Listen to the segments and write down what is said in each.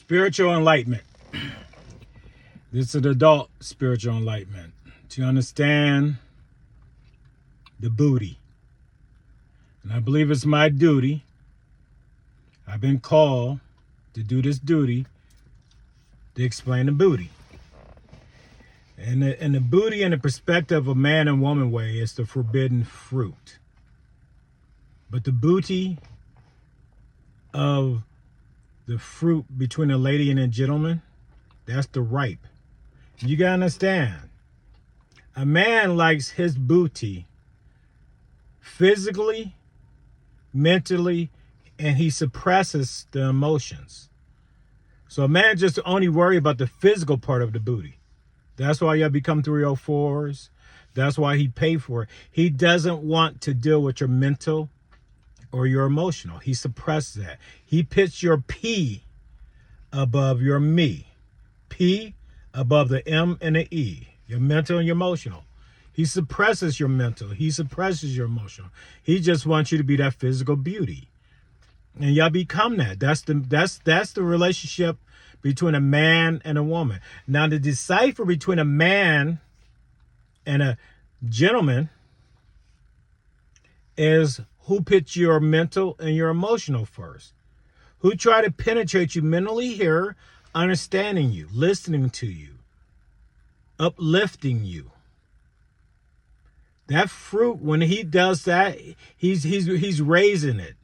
Spiritual enlightenment. This is an adult spiritual enlightenment. To understand the booty. And I believe it's my duty. I've been called to do this duty to explain the booty. And the booty in the perspective of man and woman way is the forbidden fruit. But the booty of the fruit between a lady and a gentleman, that's the ripe. You gotta understand, a man likes his booty physically, mentally, and he suppresses the emotions. So a man just only worry about the physical part of the booty. That's why y'all become 304s. That's why he paid for it. He doesn't want to deal with your mental or your emotional. He suppresses that. He puts your P above your me. P above the M and the E. Your mental and your emotional. He suppresses your mental. He suppresses your emotional. He just wants you to be that physical beauty. And y'all become that. That's the relationship between a man and a woman. Now, to decipher between a man and a gentleman is who puts your mental and your emotional first. Who try to penetrate you mentally here, understanding you, listening to you, uplifting you. That fruit, when he does that, he's raising it.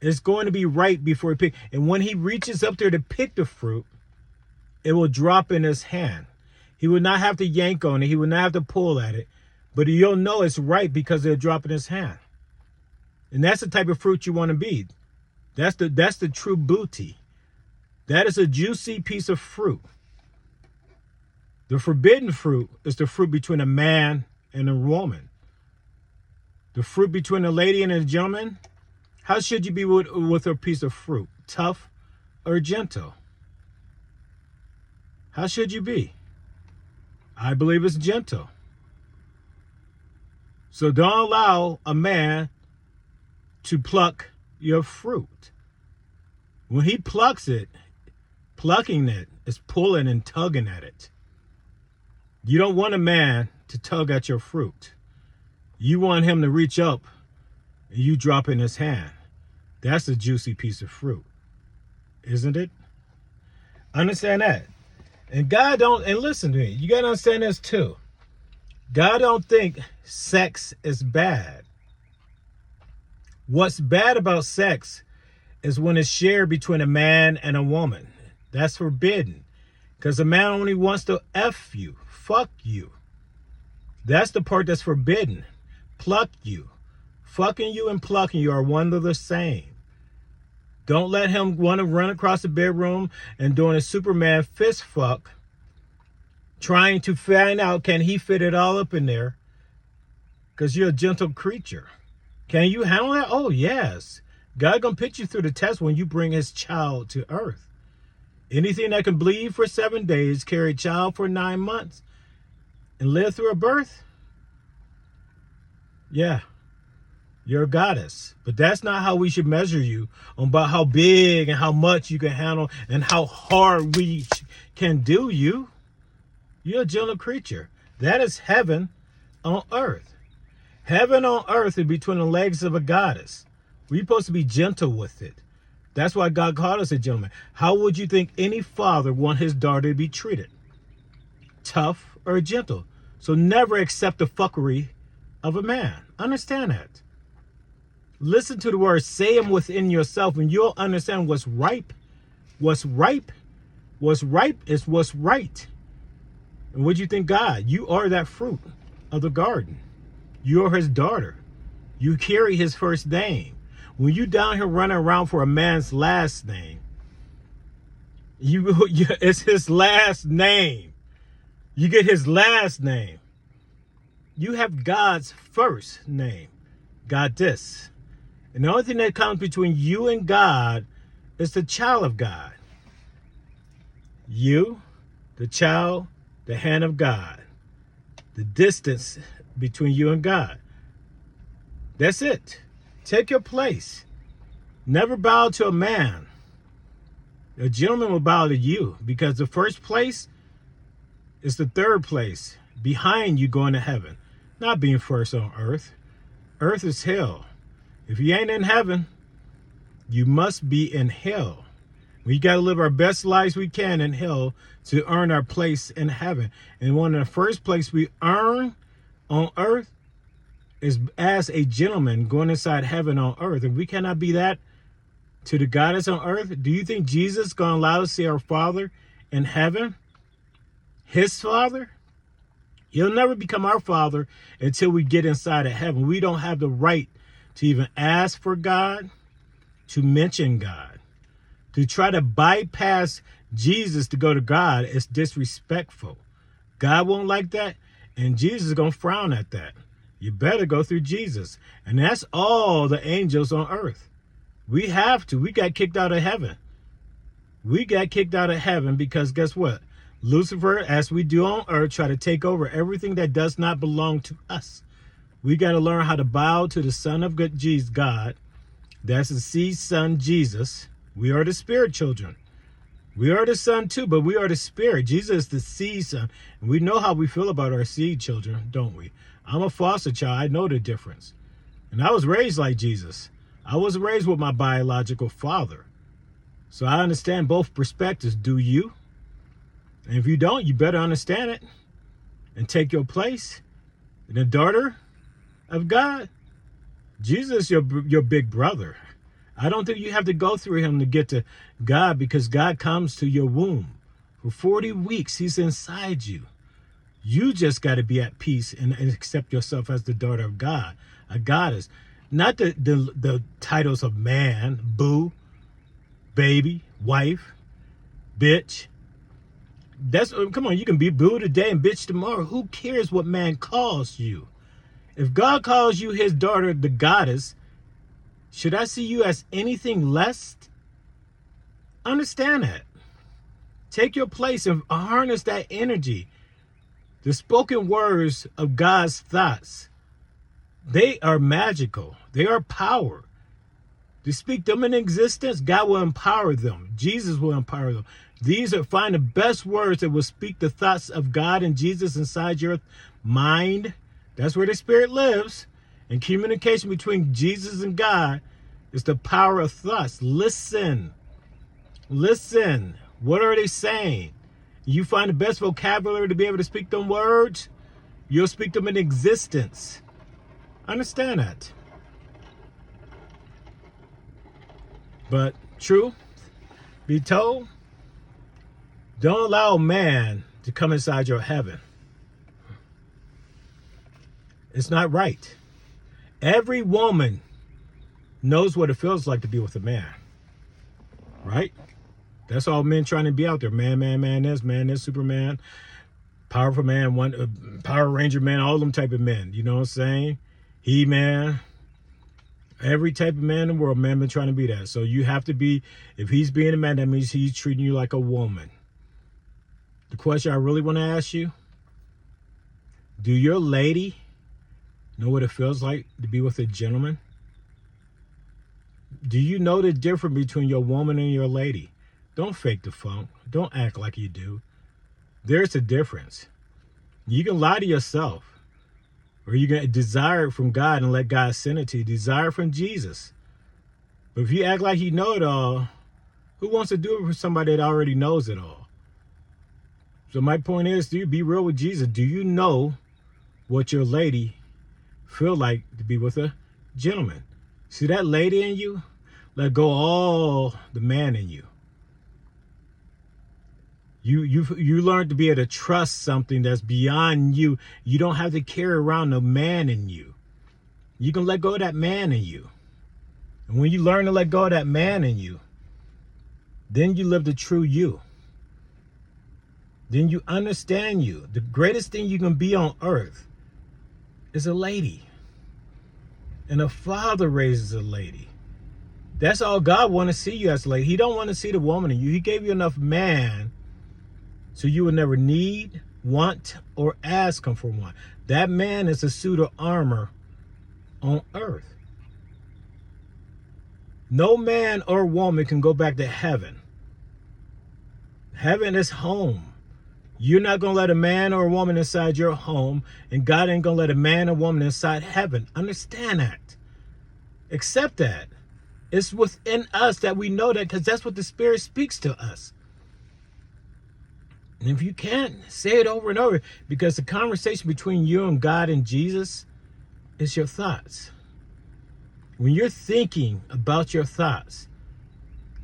It's going to be right before he pick. And when he reaches up there to pick the fruit, it will drop in his hand. He will not have to yank on it. He will not have to pull at it. But you'll know it's right because it'll drop in his hand. And that's the type of fruit you want to be. That's the true booty. That is a juicy piece of fruit. The forbidden fruit is the fruit between a man and a woman. The fruit between a lady and a gentleman. How should you be with a piece of fruit? Tough or gentle? How should you be? I believe it's gentle. So don't allow a man to pluck your fruit. When he plucks it, plucking it is pulling and tugging at it. You don't want a man to tug at your fruit. You want him to reach up and you drop in his hand. That's a juicy piece of fruit, isn't it? Understand that. And God don't, and listen to me, you got to understand this too. God don't think sex is bad. What's bad about sex is when it's shared between a man and a woman. That's forbidden. Because a man only wants to F you, fuck you. That's the part that's forbidden. Pluck you. Fucking you and plucking you are one of the same. Don't let him want to run across the bedroom and doing a Superman fist fuck, trying to find out, can he fit it all up in there? Because you're a gentle creature. Can you handle that? Oh, yes. God gonna put you through the test when you bring his child to earth. Anything that can bleed for 7 days, carry a child for 9 months, and live through a birth? Yeah, you're a goddess. But that's not how we should measure you, about how big and how much you can handle and how hard we can do you. You're a gentle creature. That is heaven on earth. Heaven on earth is between the legs of a goddess. We're supposed to be gentle with it. That's why God called us a gentleman. How would you think any father want his daughter to be treated? Tough or gentle? So never accept the fuckery of a man. Understand that. Listen to the words. Say them within yourself and you'll understand what's ripe. What's ripe? What's ripe is what's right. And what do you think, God? You are that fruit of the garden. You're his daughter. You carry his first name. When you down here running around for a man's last name, it's his last name. You get his last name. You have God's first name, Goddess. And the only thing that comes between you and God is the child of God. You, the child, the hand of God. The distance between you and God. That's it. Take your place. Never bow to a man. A gentleman will bow to you because the first place is the third place behind you going to heaven, not being first on earth. Earth is hell. If you ain't in heaven, you must be in hell. We got to live our best lives we can in hell to earn our place in heaven. And one of the first place we earn on earth is as a gentleman going inside heaven on earth. And we cannot be that to the goddess on earth. Do you think Jesus is going to allow us to see our Father in heaven? His Father? He'll never become our Father until we get inside of heaven. We don't have the right to even ask for God, to mention God. To try to bypass Jesus to go to God is disrespectful. God won't like that, and Jesus is going to frown at that. You better go through Jesus. And that's all the angels on earth. We have to. We got kicked out of heaven. We got kicked out of heaven because guess what? Lucifer, as we do on earth, try to take over everything that does not belong to us. We got to learn how to bow to the Son of God. That's the seed son, Jesus. We are the spirit children. We are the son too, but we are the spirit. Jesus is the seed son. And we know how we feel about our seed children, don't we? I'm a foster child. I know the difference. And I was raised like Jesus. I was raised with my biological father. So I understand both perspectives. Do you? And if you don't, you better understand it and take your place. The daughter of God, Jesus is your big brother. I don't think you have to go through him to get to God because God comes to your womb. For 40 weeks, he's inside you. You just got to be at peace and accept yourself as the daughter of God, a goddess. Not the titles of man, boo, baby, wife, bitch. Come on, you can be boo today and bitch tomorrow. Who cares what man calls you? If God calls you his daughter, the goddess, should I see you as anything less? Understand that. Take your place and harness that energy. The spoken words of God's thoughts, they are magical. They are power. To speak them in existence, God will empower them. Jesus will empower them. Find the best words that will speak the thoughts of God and Jesus inside your mind. That's where the Spirit lives. And communication between Jesus and God is the power of thoughts. Listen. Listen. What are they saying? You find the best vocabulary to be able to speak them words, you'll speak them in existence. Understand that. But truth be told, don't allow man to come inside your heaven. It's not right. Every woman knows what it feels like to be with a man. Right? That's all men trying to be out there. Man this, Superman, powerful man, Power Ranger man, all them type of men. You know what I'm saying? He-Man. Every type of man in the world, man been trying to be that. So you have to be, if he's being a man, that means he's treating you like a woman. The question I really want to ask you, do your lady know what it feels like to be with a gentleman? Do you know the difference between your woman and your lady? Don't fake the funk. Don't act like you do. There's a difference. You can lie to yourself. Or you can desire it from God and let God send it to you. Desire it from Jesus. But if you act like you know it all, who wants to do it for somebody that already knows it all? So my point is, do you be real with Jesus? Do you know what your lady feel like to be with a gentleman? See that lady in you? Let go all the man in you. You learn to be able to trust something that's beyond you. You don't have to carry around the man in you. You can let go of that man in you. And when you learn to let go of that man in you, then you live the true you. Then you understand you. The greatest thing you can be on earth is a lady. And a father raises a lady. That's all God wants to see you as a lady. He don't want to see the woman in you. He gave you enough man so you will never need, want, or ask him for one. That man is a suit of armor on earth. No man or woman can go back to heaven Heaven is home. You're not going to let a man or a woman inside your home, and God ain't going to let a man or woman inside heaven. Understand that. Accept that. It's within us that we know that, because that's what the Spirit speaks to us. And if you can't, say it over and over, because the conversation between you and God and Jesus is your thoughts. When you're thinking about your thoughts,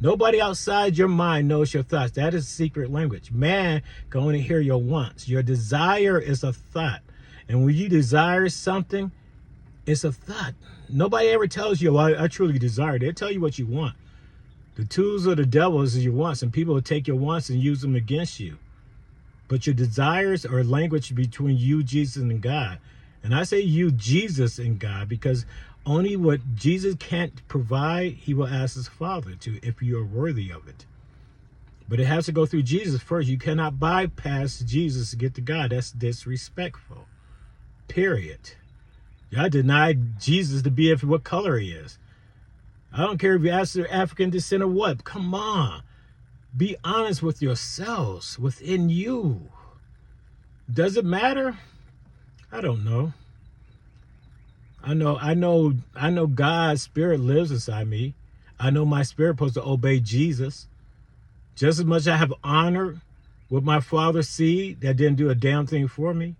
nobody outside your mind knows your thoughts. That is secret language. Man can only hear your wants. Your desire is a thought. And when you desire something, it's a thought. Nobody ever tells you, well, I truly desire. They tell you what you want. The tools of the devil is your wants, and people will take your wants and use them against you. But your desires are language between you, Jesus, and God. And I say you, Jesus, and God, because only what Jesus can't provide, he will ask his Father to, if you are worthy of it. But it has to go through Jesus first. You cannot bypass Jesus to get to God. That's disrespectful. Period. Y'all denied Jesus to be what color he is. I don't care if you ask their African descent or what. Come on. Be honest with yourselves, within you. Does it matter? I don't know. I know God's Spirit lives inside me. I know my spirit is supposed to obey Jesus. Just as much I have honor with my father's seed that didn't do a damn thing for me.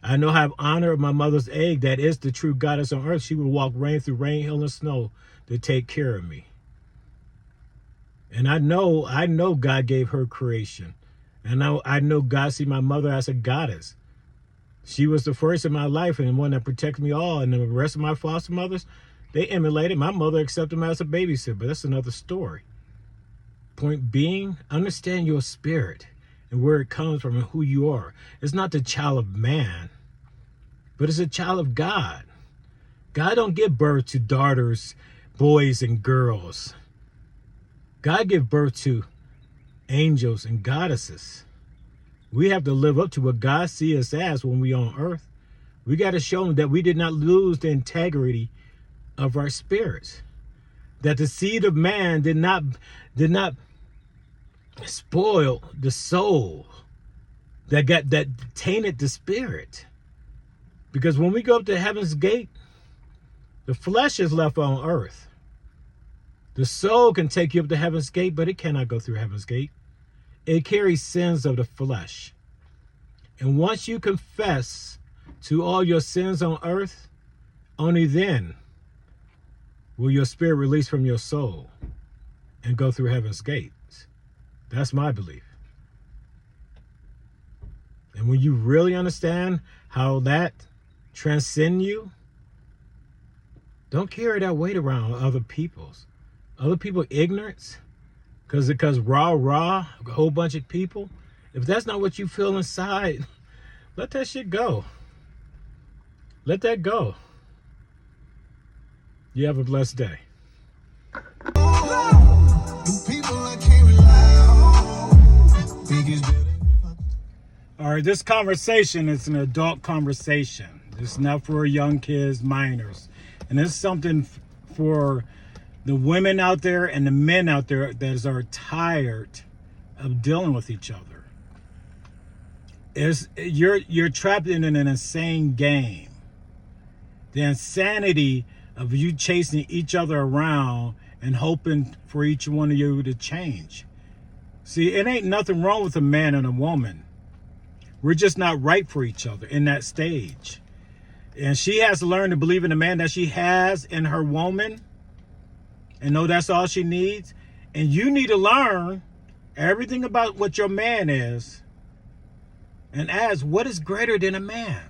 I know I have honor of my mother's egg that is the true goddess on earth. She would walk rain through rain, hail, and snow to take care of me. And I know God gave her creation. And I know God see my mother as a goddess. She was the first in my life and the one that protected me all. And the rest of my foster mothers, they emulated. My mother accepted me as a babysitter, but that's another story. Point being, understand your spirit and where it comes from and who you are. It's not the child of man, but it's a child of God. God don't give birth to daughters, boys, and girls. God give birth to angels and goddesses. We have to live up to what God sees us as when we on earth. We got to show him that we did not lose the integrity of our spirits. That the seed of man did not spoil the soul. That tainted the spirit. Because when we go up to heaven's gate, the flesh is left on earth. The soul can take you up to heaven's gate, but it cannot go through heaven's gate. It carries sins of the flesh. And once you confess to all your sins on earth, only then will your spirit release from your soul and go through heaven's gates. That's my belief. And when you really understand how that transcends you, don't carry that weight around other people's. Other people ignorance, because rah, a whole bunch of people. If that's not what you feel inside, let that shit go. Let that go. You have a blessed day. All right, this conversation is an adult conversation. It's not for young kids, minors. And it's something for the women out there and the men out there that are tired of dealing with each other. You're trapped in an insane game. The insanity of you chasing each other around and hoping for each one of you to change. See, it ain't nothing wrong with a man and a woman. We're just not right for each other in that stage. And she has to learn to believe in the man that she has in her woman and know that's all she needs. And you need to learn everything about what your man is and ask, what is greater than a man?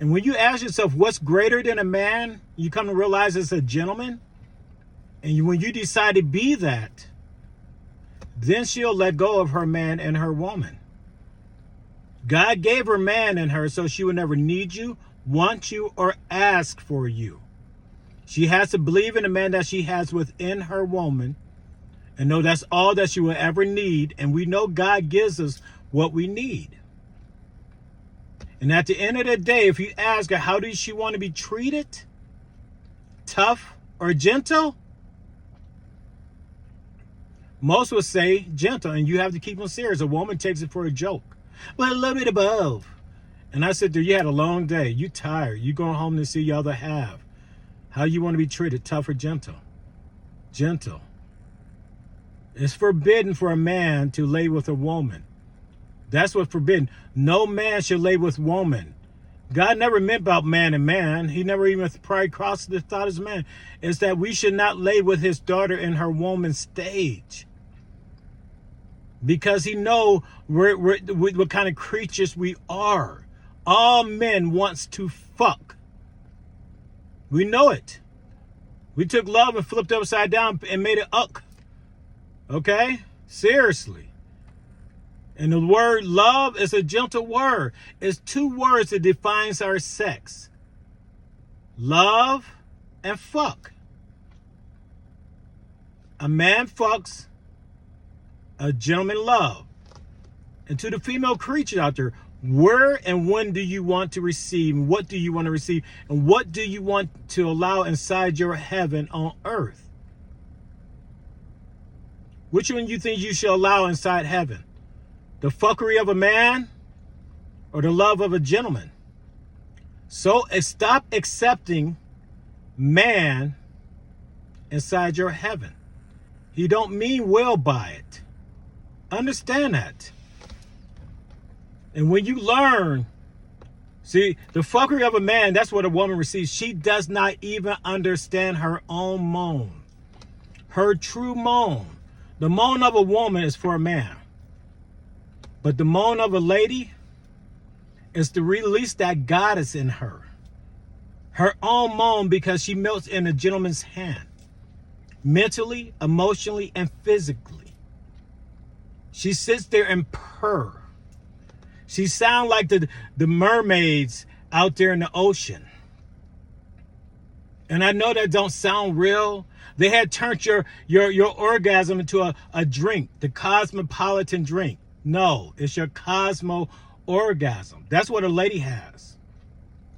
And when you ask yourself what's greater than a man, you come to realize it's a gentleman. And when you decide to be that, then she'll let go of her man and her woman. God gave her man in her so she would never need you, want you, or ask for you. She has to believe in the man that she has within her woman and know that's all that she will ever need. And we know God gives us what we need. And at the end of the day, if you ask her, how does she want to be treated? Tough or gentle? Most would say gentle, and you have to keep them serious. A woman takes it for a joke. Well, a little bit above. And I said, dude, you had a long day. You tired. You going home to see your other half. How you want to be treated, tough or gentle? Gentle. It's forbidden for a man to lay with a woman. That's what's forbidden. No man should lay with woman. God never meant about man and man. He never even probably crossed the thought as man. It's that we should not lay with his daughter in her woman stage. Because he know what kind of creatures we are. All men wants to fuck. We know it. We took love and flipped it upside down and made it uck. Okay? Seriously. And the word love is a gentle word. It's two words that defines our sex. Love and fuck. A man fucks, a gentleman love. And to the female creature out there, where and when do you want to receive? What do you want to receive? And what do you want to allow inside your heaven on earth? Which one do you think you should allow inside heaven? The fuckery of a man or the love of a gentleman? So stop accepting man inside your heaven. He don't mean well by it. Understand that. And when you learn, see, the fuckery of a man, that's what a woman receives. She does not even understand her own moan. Her true moan. The moan of a woman is for a man. But the moan of a lady is to release that goddess in her. Her own moan, because she melts in a gentleman's hand. Mentally, emotionally, and physically. She sits there and purr. She sounds like the mermaids out there in the ocean. And I know that don't sound real. They had turned your orgasm into a drink, the cosmopolitan drink. No, it's your cosmo orgasm. That's what a lady has.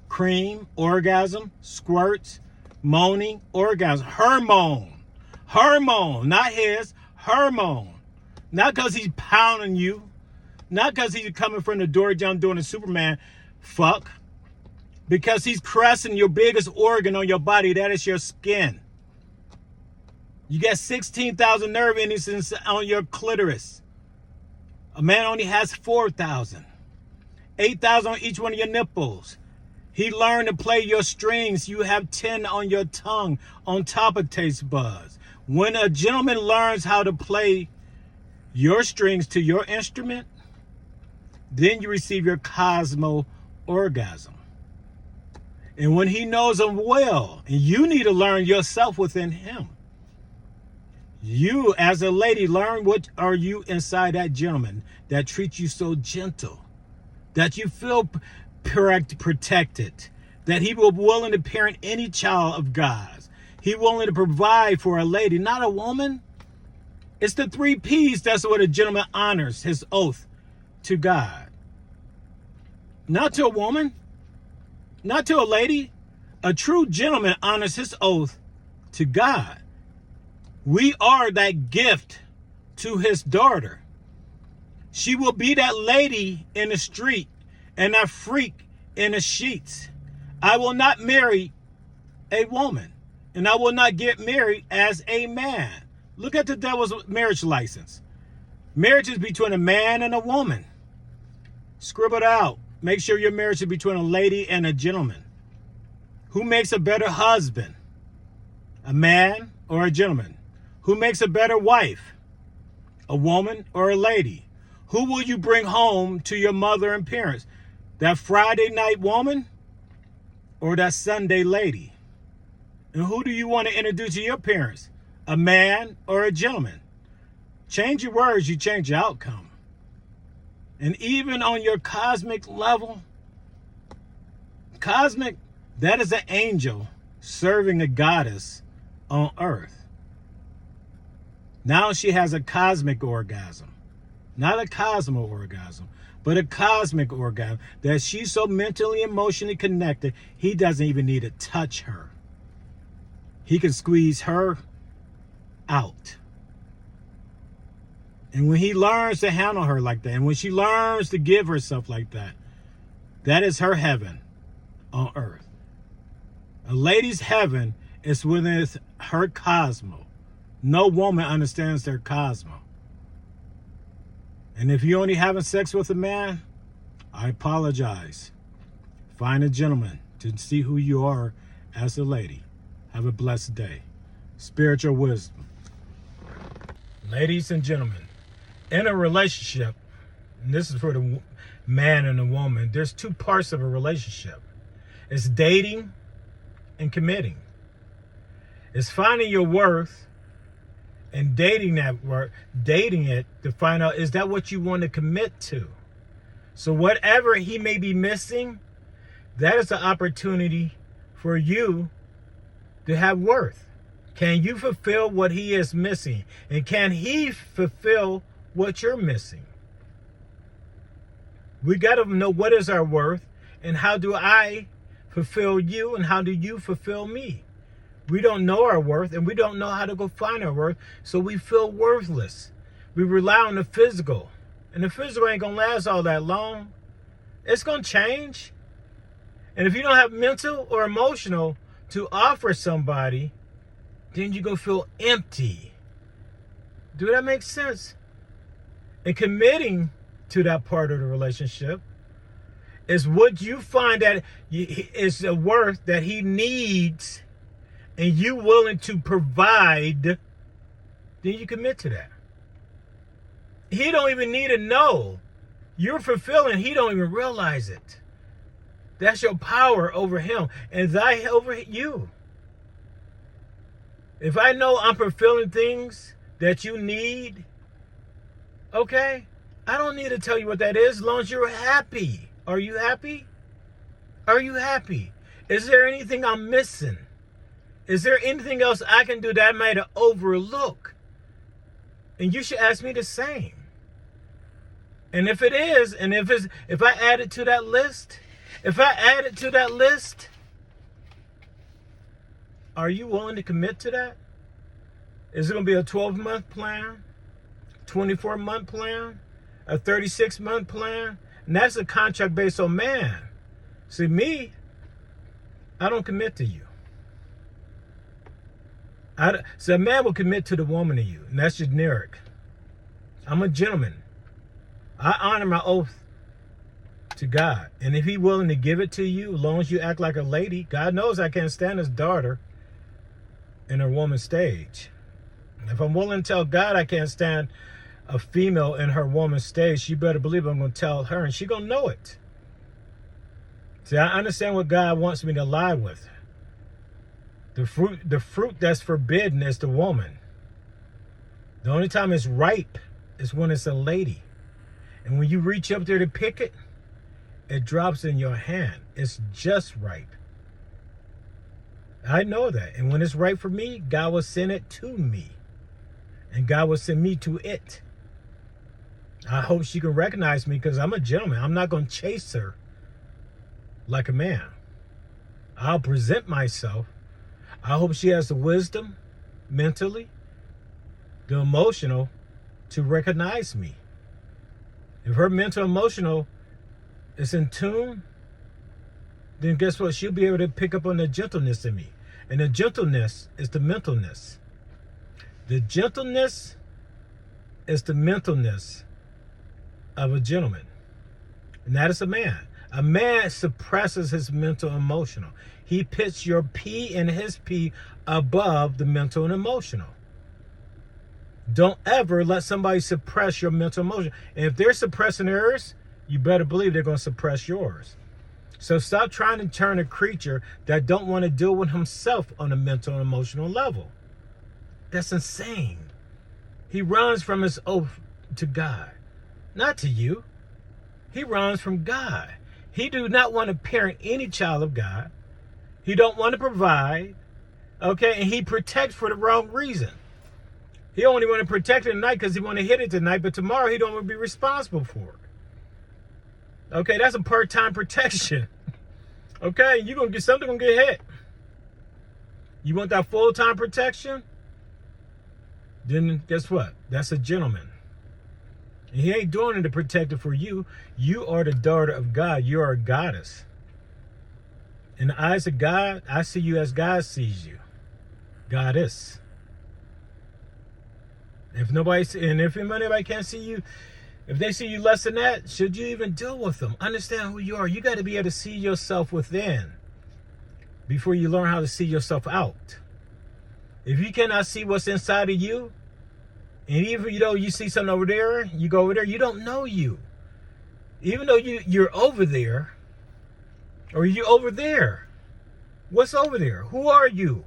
Cream, orgasm, squirts, moaning, orgasm. Her moan. Her moan, not his. Her moan. Not because he's pounding you. Not because he's coming from the door down doing a Superman fuck. Because he's caressing your biggest organ on your body. That is your skin. You got 16,000 nerve endings on your clitoris. A man only has 4,000. 8,000 on each one of your nipples. He learned to play your strings. You have 10 on your tongue on top of taste buds. When a gentleman learns how to play your strings to your instrument, then you receive your cosmo orgasm. And when he knows them well, and you need to learn yourself within him. You, as a lady, learn what are you inside that gentleman that treats you so gentle, that you feel protected, that he will be willing to parent any child of God's. He willing to provide for a lady, not a woman. It's the 3 P's. That's what a gentleman honors, his oath to God. Not to a woman, not to a lady. A true gentleman honors his oath to God. We are that gift to his daughter. She will be that lady in the street and that freak in the sheets. I will not marry a woman, and I will not get married as a man. Look at the devil's marriage license. Marriage is between a man and a woman. Scribble it out. Make sure your marriage is between a lady and a gentleman. Who makes a better husband? A man or a gentleman? Who makes a better wife? A woman or a lady? Who will you bring home to your mother and parents? That Friday night woman or that Sunday lady? And who do you want to introduce to your parents? A man or a gentleman? Change your words, you change your outcome. And even on your cosmic level, cosmic, that is an angel serving a goddess on earth. Now she has a cosmic orgasm. Not a cosmo orgasm, but a cosmic orgasm that she's so mentally, emotionally connected, he doesn't even need to touch her. He can squeeze her out. And when he learns to handle her like that, and when she learns to give herself like that, that is her heaven on earth. A lady's heaven is within her cosmos. No woman understands their cosmos. And if you're only having sex with a man, I apologize. Find a gentleman to see who you are as a lady. Have a blessed day. Spiritual wisdom. Ladies and gentlemen, in a relationship, and this is for the man and the woman, there's two parts of a relationship. It's dating and committing. It's finding your worth and dating that worth, dating it to find out, is that what you want to commit to? So whatever he may be missing, that is the opportunity for you to have worth. Can you fulfill what he is missing? And can he fulfill what you're missing? We got to know what is our worth, and how do I fulfill you, and how do you fulfill me? We don't know our worth, and we don't know how to go find our worth, so we feel worthless. We rely on the physical, and the physical ain't going to last all that long. It's going to change. And if you don't have mental or emotional to offer somebody, then you're going to feel empty. Do that make sense? And committing to that part of the relationship is what you find that is a worth that he needs, and you willing to provide, then you commit to that. He don't even need to know. You're fulfilling, he don't even realize it. That's your power over him, and thy over you. If I know I'm fulfilling things that you need, okay, I don't need to tell you what that is as long as you're happy. Are you happy? Are you happy? Is there anything I'm missing? Is there anything else I can do that I might overlook? And you should ask me the same. And if it is, and if I add it to that list, are you willing to commit to that? Is it going to be a 12-month plan? 24-month plan? A 36-month plan? And that's a contract based on man. See, me, I don't commit to you. So a man will commit to the woman of you, and that's generic. I'm a gentleman. I honor my oath to God. And if he's willing to give it to you, as long as you act like a lady, God knows I can't stand his daughter in her woman stage. If I'm willing to tell God I can't stand a female in her woman stage, you better believe I'm going to tell her, and she's going to know it. See, I understand what God wants me to lie with. The fruit that's forbidden is the woman. The only time it's ripe is when it's a lady. And when you reach up there to pick it, it drops in your hand. It's just ripe. I know that. And when it's right for me, God will send it to me. And God will send me to it. I hope she can recognize me because I'm a gentleman. I'm not going to chase her like a man. I'll present myself. I hope she has the wisdom mentally, the emotional to recognize me. If her mental emotional is in tune, then guess what? She'll be able to pick up on the gentleness in me. And the gentleness is the mentalness. The gentleness is the mentalness of a gentleman. And that is a man. A man suppresses his mental emotional. He puts your P and his P above the mental and emotional. Don't ever let somebody suppress your mental emotion. And if they're suppressing theirs, you better believe they're going to suppress yours. So stop trying to turn a creature that don't want to deal with himself on a mental and emotional level. That's insane. He runs from his oath to God, not to you. He runs from God. He do not want to parent any child of God. He don't want to provide, okay? And he protects for the wrong reason. He only want to protect it tonight because he want to hit it tonight, but tomorrow he don't want to be responsible for it. Okay, that's a part-time protection. Okay, you're going to get something going to get hit. You want that full-time protection? Then guess what? That's a gentleman. And he ain't doing it to protect it for you. You are the daughter of God. You are a goddess. In the eyes of God, I see you as God sees you. Goddess. If anybody can't see you, if they see you less than that, should you even deal with them? Understand who you are. You got to be able to see yourself within before you learn how to see yourself out. If you cannot see what's inside of you, and even though you see something over there, you go over there, you don't know you. Even though you're over there, or you're over there. What's over there? Who are you?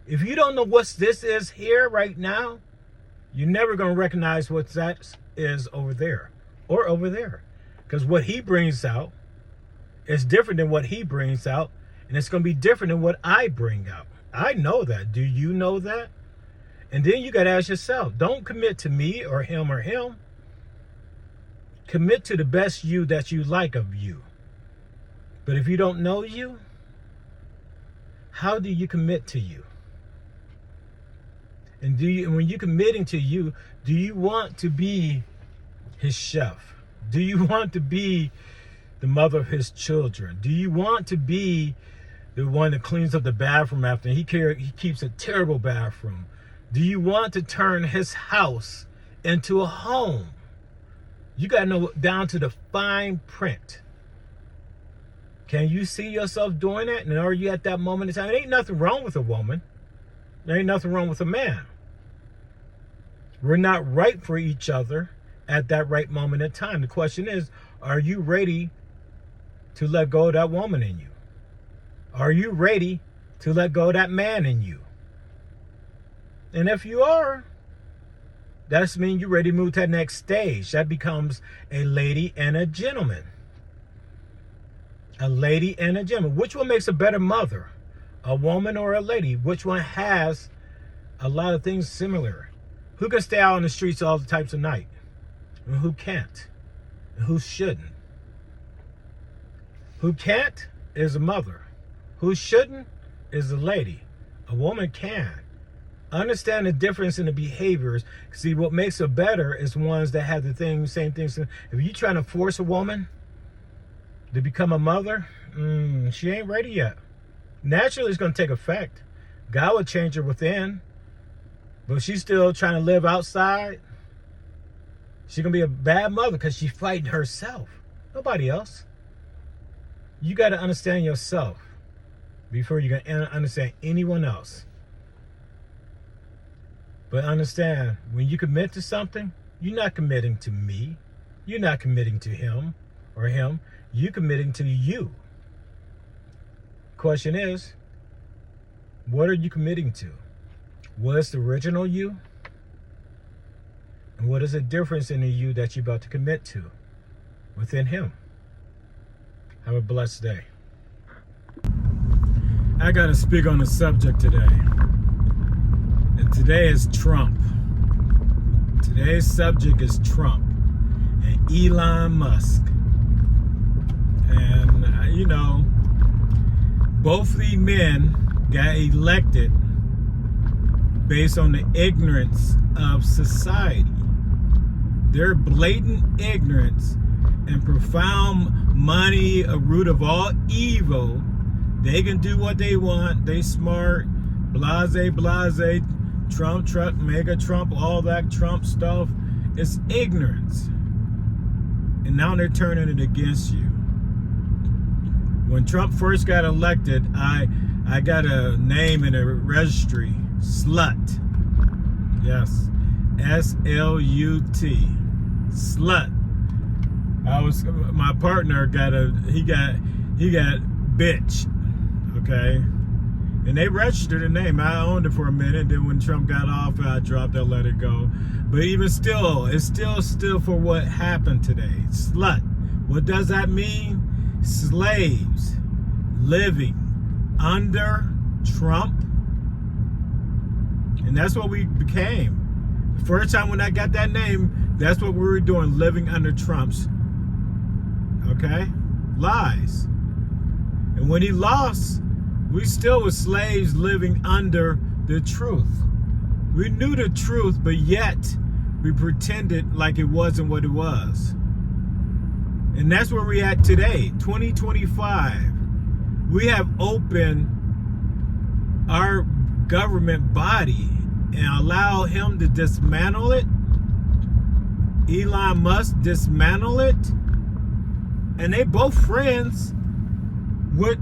If you don't know what this is here right now, you're never going to recognize what that is over there or over there. Because what he brings out is different than what he brings out, and it's going to be different than what I bring out. I know that. Do you know that? And then you got to ask yourself, don't commit to me or him or him. Commit to the best you that you like of you. But if you don't know you, how do you commit to you? And when you're committing to you, do you want to be his chef? Do you want to be the mother of his children? Do you want to be the one that cleans up the bathroom after he keeps a terrible bathroom? Do you want to turn his house into a home? You got to know down to the fine print. Can you see yourself doing that? And are you at that moment in time? There ain't nothing wrong with a woman. There ain't nothing wrong with a man. We're not right for each other at that right moment in time. The question is, are you ready to let go of that woman in you? Are you ready to let go of that man in you? And if you are, that means you're ready to move to that next stage. That becomes a lady and a gentleman. A lady and a gentleman. Which one makes a better mother? A woman or a lady? Which one has a lot of things similar? Who can stay out on the streets all the types of night? And who can't? And who shouldn't? Who can't is a mother. Who shouldn't is a lady. A woman can. Understand the difference in the behaviors. See, what makes her better is ones that have the same things. If you're trying to force a woman to become a mother, she ain't ready yet. Naturally, it's going to take effect. God will change her within. But she's still trying to live outside. She's going to be a bad mother because she's fighting herself. Nobody else. You got to understand yourself before you can understand anyone else. But understand, when you commit to something, you're not committing to me. You're not committing to him or him. You're committing to you. Question is, what are you committing to? What is the original you? And what is the difference in the you that you're about to commit to within him? Have a blessed day. I got to speak on a subject today. And today is Trump. Today's subject is Trump and Elon Musk. And, both of these men got elected based on the ignorance of society. Their blatant ignorance and profound money, a root of all evil. They can do what they want. They smart, blase, Trump, mega Trump, all that Trump stuff. It's ignorance. And now they're turning it against you. When Trump first got elected, I got a name in a registry, Slut. Yes, S-L-U-T, Slut. My partner got bitch, okay? And they registered the name. I owned it for a minute. Then when Trump got off, I dropped it, let it go. But even still, it's still for what happened today. Slut. What does that mean? Slaves living under Trump. And that's what we became. The first time when I got that name, that's what we were doing, living under Trump's, okay, lies. And when he lost, we still were slaves living under the truth. We knew the truth, but yet We pretended like it wasn't what it was. And that's where we're at today, 2025. We have opened our government body and allow him to dismantle it. Elon Musk dismantle it. And they both friends with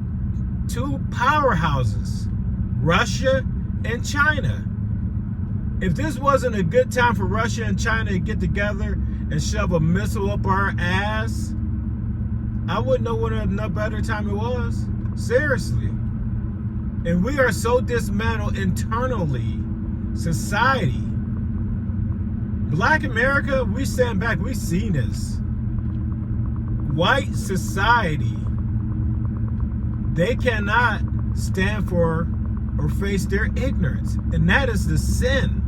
two powerhouses, Russia and China. If this wasn't a good time for Russia and China to get together and shove a missile up our ass, I wouldn't know what a better time it was. Seriously. And we are so dismantled internally, society. Black America, we stand back, we seen this. White society, they cannot stand for or face their ignorance. And that is the sin.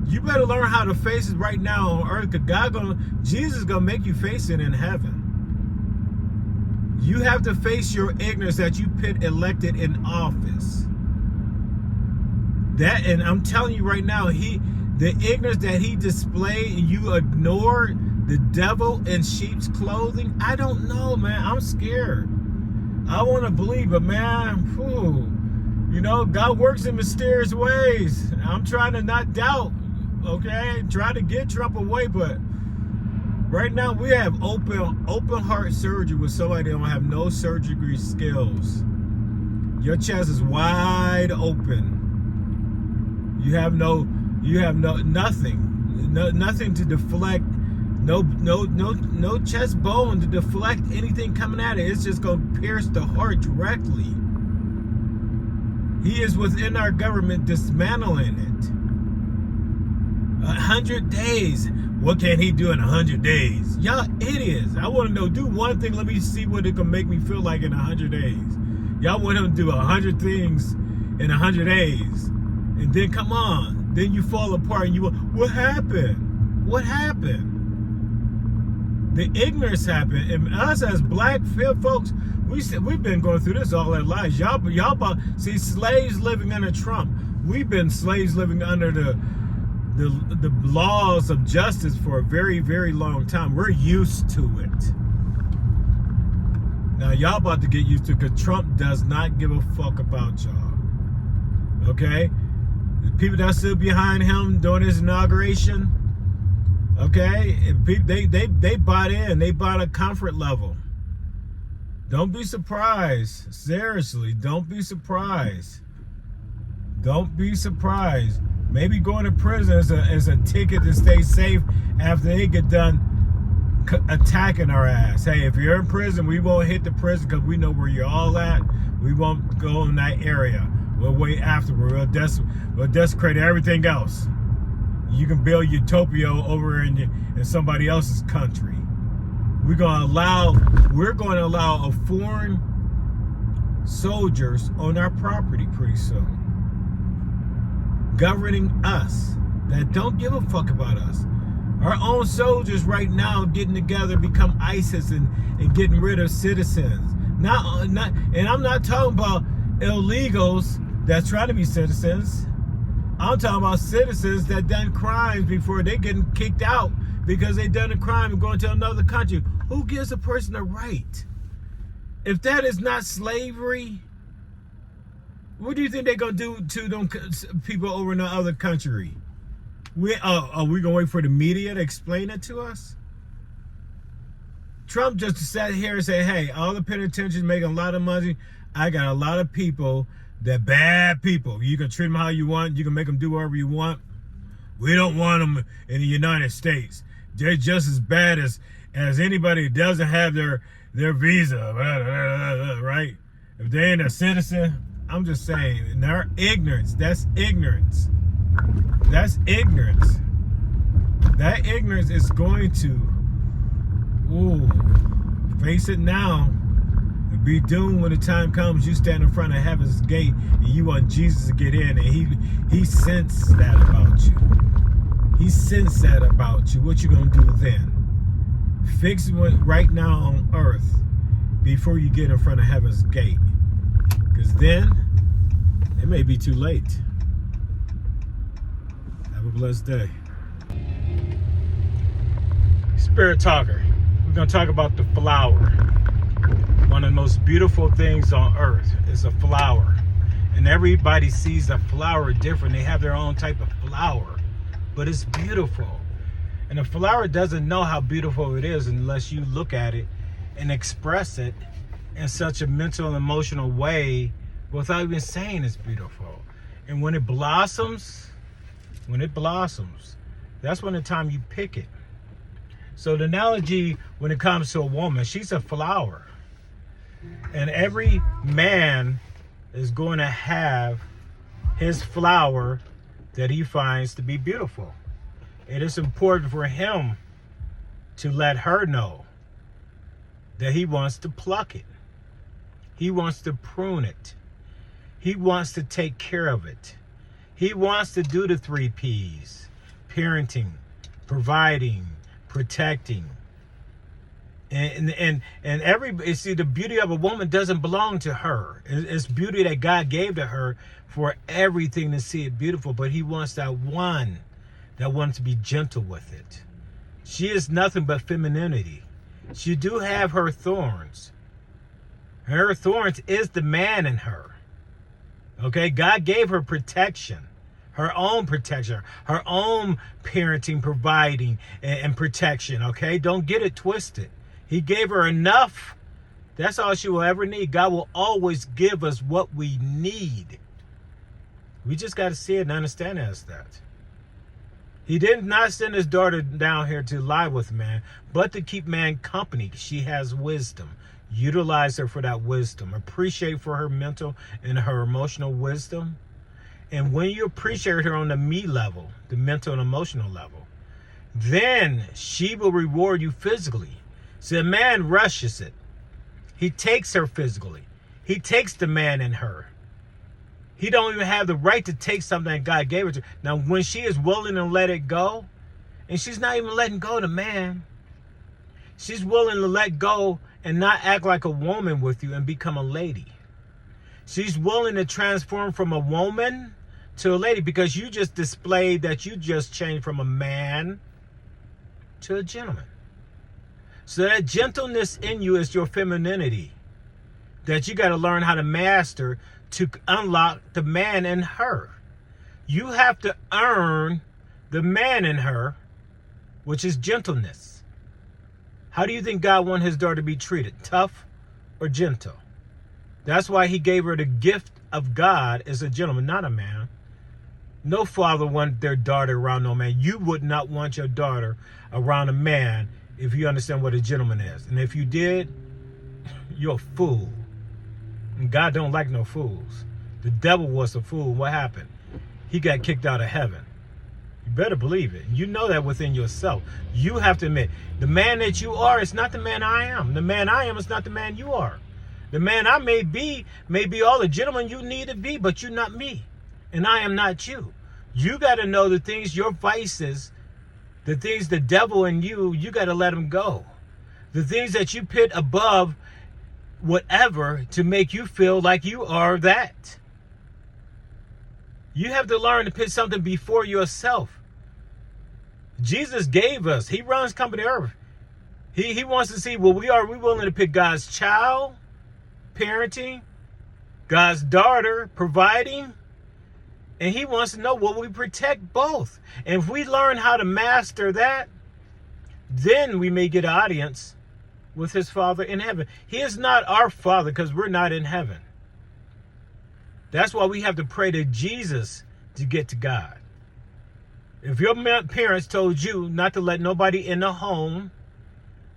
You better learn how to face it right now on earth, because Jesus is gonna make you face it in heaven. You have to face your ignorance that you elected in office. That, and I'm telling you right now, the ignorance that he displayed, and you ignore the devil in sheep's clothing. I don't know, man. I'm scared. I want to believe, but man, you know, God works in mysterious ways. I'm trying to not doubt, okay? Try to get Trump away, but right now we have open heart surgery with somebody that don't have no surgery skills. Your chest is wide open. You have nothing to deflect. No chest bone to deflect anything coming at it. It's just gonna pierce the heart directly. He is within our government dismantling it. 100 days. What can he do in 100 days? Y'all idiots. I want to know, do one thing, let me see what it can make me feel like in 100 days. Y'all want him to do 100 things in 100 days. And then come on. Then you fall apart and what happened? What happened? The ignorance happened. And us as black folks, we've been going through this all our lives. Y'all see, slaves living under Trump. We've been slaves living under the laws of justice for a very, very long time. We're used to it. Now y'all about to get used to it, because Trump does not give a fuck about y'all. Okay? The people that stood behind him during his inauguration, okay, they bought in. They bought a comfort level. Don't be surprised. Seriously, don't be surprised. Don't be surprised. Maybe going to prison is a ticket to stay safe after they get done attacking our ass. Hey, if you're in prison, we won't hit the prison because we know where you're all at. We won't go in that area. We'll wait afterward. We'll desecrate everything else. You can build utopia over in somebody else's country. We're going to allow a foreign soldiers on our property pretty soon, governing us, that don't give a fuck about us. Our own soldiers right now getting together become ISIS and getting rid of citizens. And I'm not talking about illegals that's trying to be citizens. I'm talking about citizens that done crimes before they getting kicked out because they done a crime and going to another country. Who gives a person a right? If that is not slavery, what do you think they're going to do to them people over in the other country? Are we going to wait for the media to explain it to us? Trump just sat here and said, hey, all the penitentiaries making a lot of money. I got a lot of people that bad people. You can treat them how you want. You can make them do whatever you want. We don't want them in the United States. They're just as bad as anybody who doesn't have their visa, right? If they ain't a citizen, I'm just saying, in their ignorance, that's ignorance. That's ignorance. That ignorance is going to, face it now. Be doomed when the time comes. You stand in front of heaven's gate and you want Jesus to get in, and he sensed that about you. He sensed that about you. What you gonna do then? Fix it right now on earth before you get in front of heaven's gate, because then it may be too late. Have a blessed day. Spirit Talker. We're going to talk about the flower. One of the most beautiful things on earth is a flower. And everybody sees a flower different. They have their own type of flower. But it's beautiful. And a flower doesn't know how beautiful it is unless you look at it and express it in such a mental and emotional way without even saying it's beautiful. And when it blossoms, that's when the time you pick it. So the analogy when it comes to a woman, she's a flower. And every man is going to have his flower that he finds to be beautiful. It is important for him to let her know that he wants to pluck it. He wants to prune it. He wants to take care of it. He wants to do the 3 P's: parenting, providing, protecting. And every, see, the beauty of a woman doesn't belong to her. It's beauty that God gave to her for everything to see it beautiful. But he wants that one that wants to be gentle with it. She is nothing but femininity. She do have her thorns. Her thorns is the man in her. Okay, God gave her protection. Her own protection, her own parenting, providing, and protection, okay? Don't get it twisted. He gave her enough. That's all she will ever need. God will always give us what we need. We just got to see it and understand it as that. He did not send his daughter down here to lie with man, but to keep man company. She has wisdom. Utilize her for that wisdom. Appreciate for her mental and her emotional wisdom. And when you appreciate her on the me level, the mental and emotional level, then she will reward you physically. So a man rushes it. He takes her physically. He takes the man in her. He don't even have the right to take something that God gave her to. Now, when she is willing to let it go, and she's not even letting go of the man. She's willing to let go and not act like a woman with you and become a lady. She's willing to transform from a woman to a lady because you just displayed that you just changed from a man to a gentleman. So that gentleness in you is your femininity that you got to learn how to master to unlock the man in her. You have to earn the man in her, which is gentleness. How do you think God wanted his daughter to be treated? Tough or gentle? That's why he gave her the gift of God as a gentleman, not a man. No father wanted their daughter around no man. You would not want your daughter around a man if you understand what a gentleman is. And if you did, you're a fool. And God don't like no fools. The devil was a fool. What happened? He got kicked out of heaven. You better believe it. You know that within yourself. You have to admit, the man that you are is not the man I am. The man I am is not the man you are. The man I may be all the gentleman you need to be, but you're not me. And I am not you. You got to know the things, your vices, the things, the devil in you, you got to let them go. The things that you put above whatever to make you feel like you are that. You have to learn to put something before yourself. Jesus gave us, he runs company earth. He wants to see, well, are we willing to pick God's child, parenting, God's daughter, providing? And he wants to know, will we protect both? And if we learn how to master that, then we may get an audience with his Father in heaven. He is not our Father because we're not in heaven. That's why we have to pray to Jesus to get to God. If your parents told you not to let nobody in the home,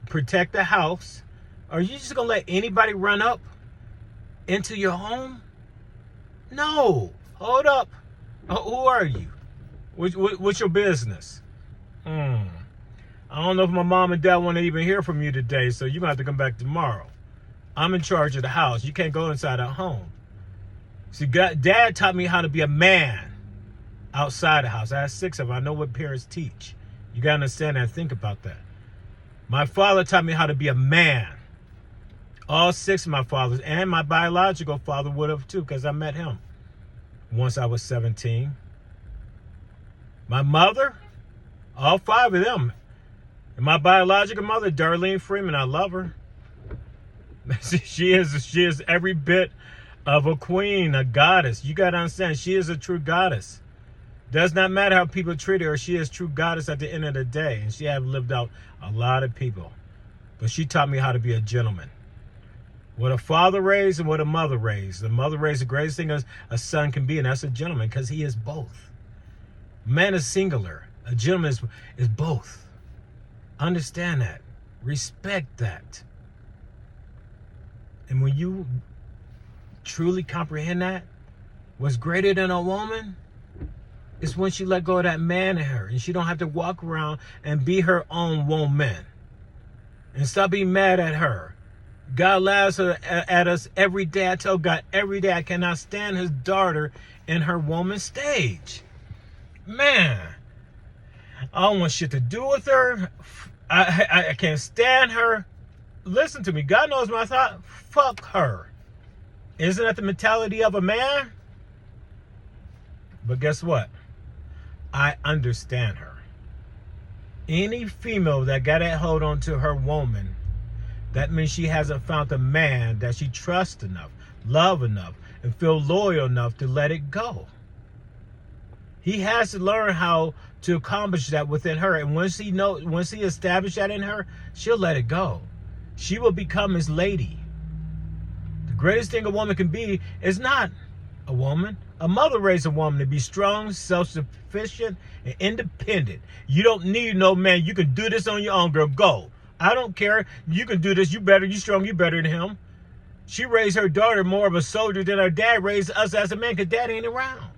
protect the house, are you just going to let anybody run up into your home? No. Hold up. Who are you? What's your business? I don't know if my mom and dad want to even hear from you today, so you're going to have to come back tomorrow. I'm in charge of the house. You can't go inside our home. See, Dad taught me how to be a man outside the house. I have 6 of them. I know what parents teach. You got to understand that and think about that. My father taught me how to be a man. All 6 of my fathers, and my biological father would have too, because I met him once I was 17. My mother, all 5 of them, And my biological mother, Darlene Freeman, I love her. She is every bit of a queen, a goddess. You got to understand, she is a true goddess. Does not matter how people treat her. She is true goddess at the end of the day. And she have lived out a lot of people. But she taught me how to be a gentleman. What a father raised and what a mother raised. The mother raised the greatest thing a son can be, and that's a gentleman, because he is both. Man is singular. A gentleman is both. Understand that. Respect that. And when you truly comprehend that, what's greater than a woman is when she let go of that man in her, and she don't have to walk around and be her own woman. And stop being mad at her. God laughs at us every day. I tell God every day I cannot stand his daughter in her woman stage. Man, I don't want shit to do with her. I can't stand her. Listen to me. God knows my thought. Fuck her. Isn't that the mentality of a man? But guess what? I understand her. Any female that got that hold on to her woman, that means she hasn't found a man that she trusts enough, love enough, and feel loyal enough to let it go. He has to learn how to accomplish that within her. And once he establishes that in her, she'll let it go. She will become his lady. The greatest thing a woman can be is not a woman. A mother raised a woman to be strong, self-sufficient, and independent. You don't need no man. You can do this on your own, girl. Go. I don't care. You can do this. You better. You strong. You better than him. She raised her daughter more of a soldier than her dad raised us as a man, because dad ain't around.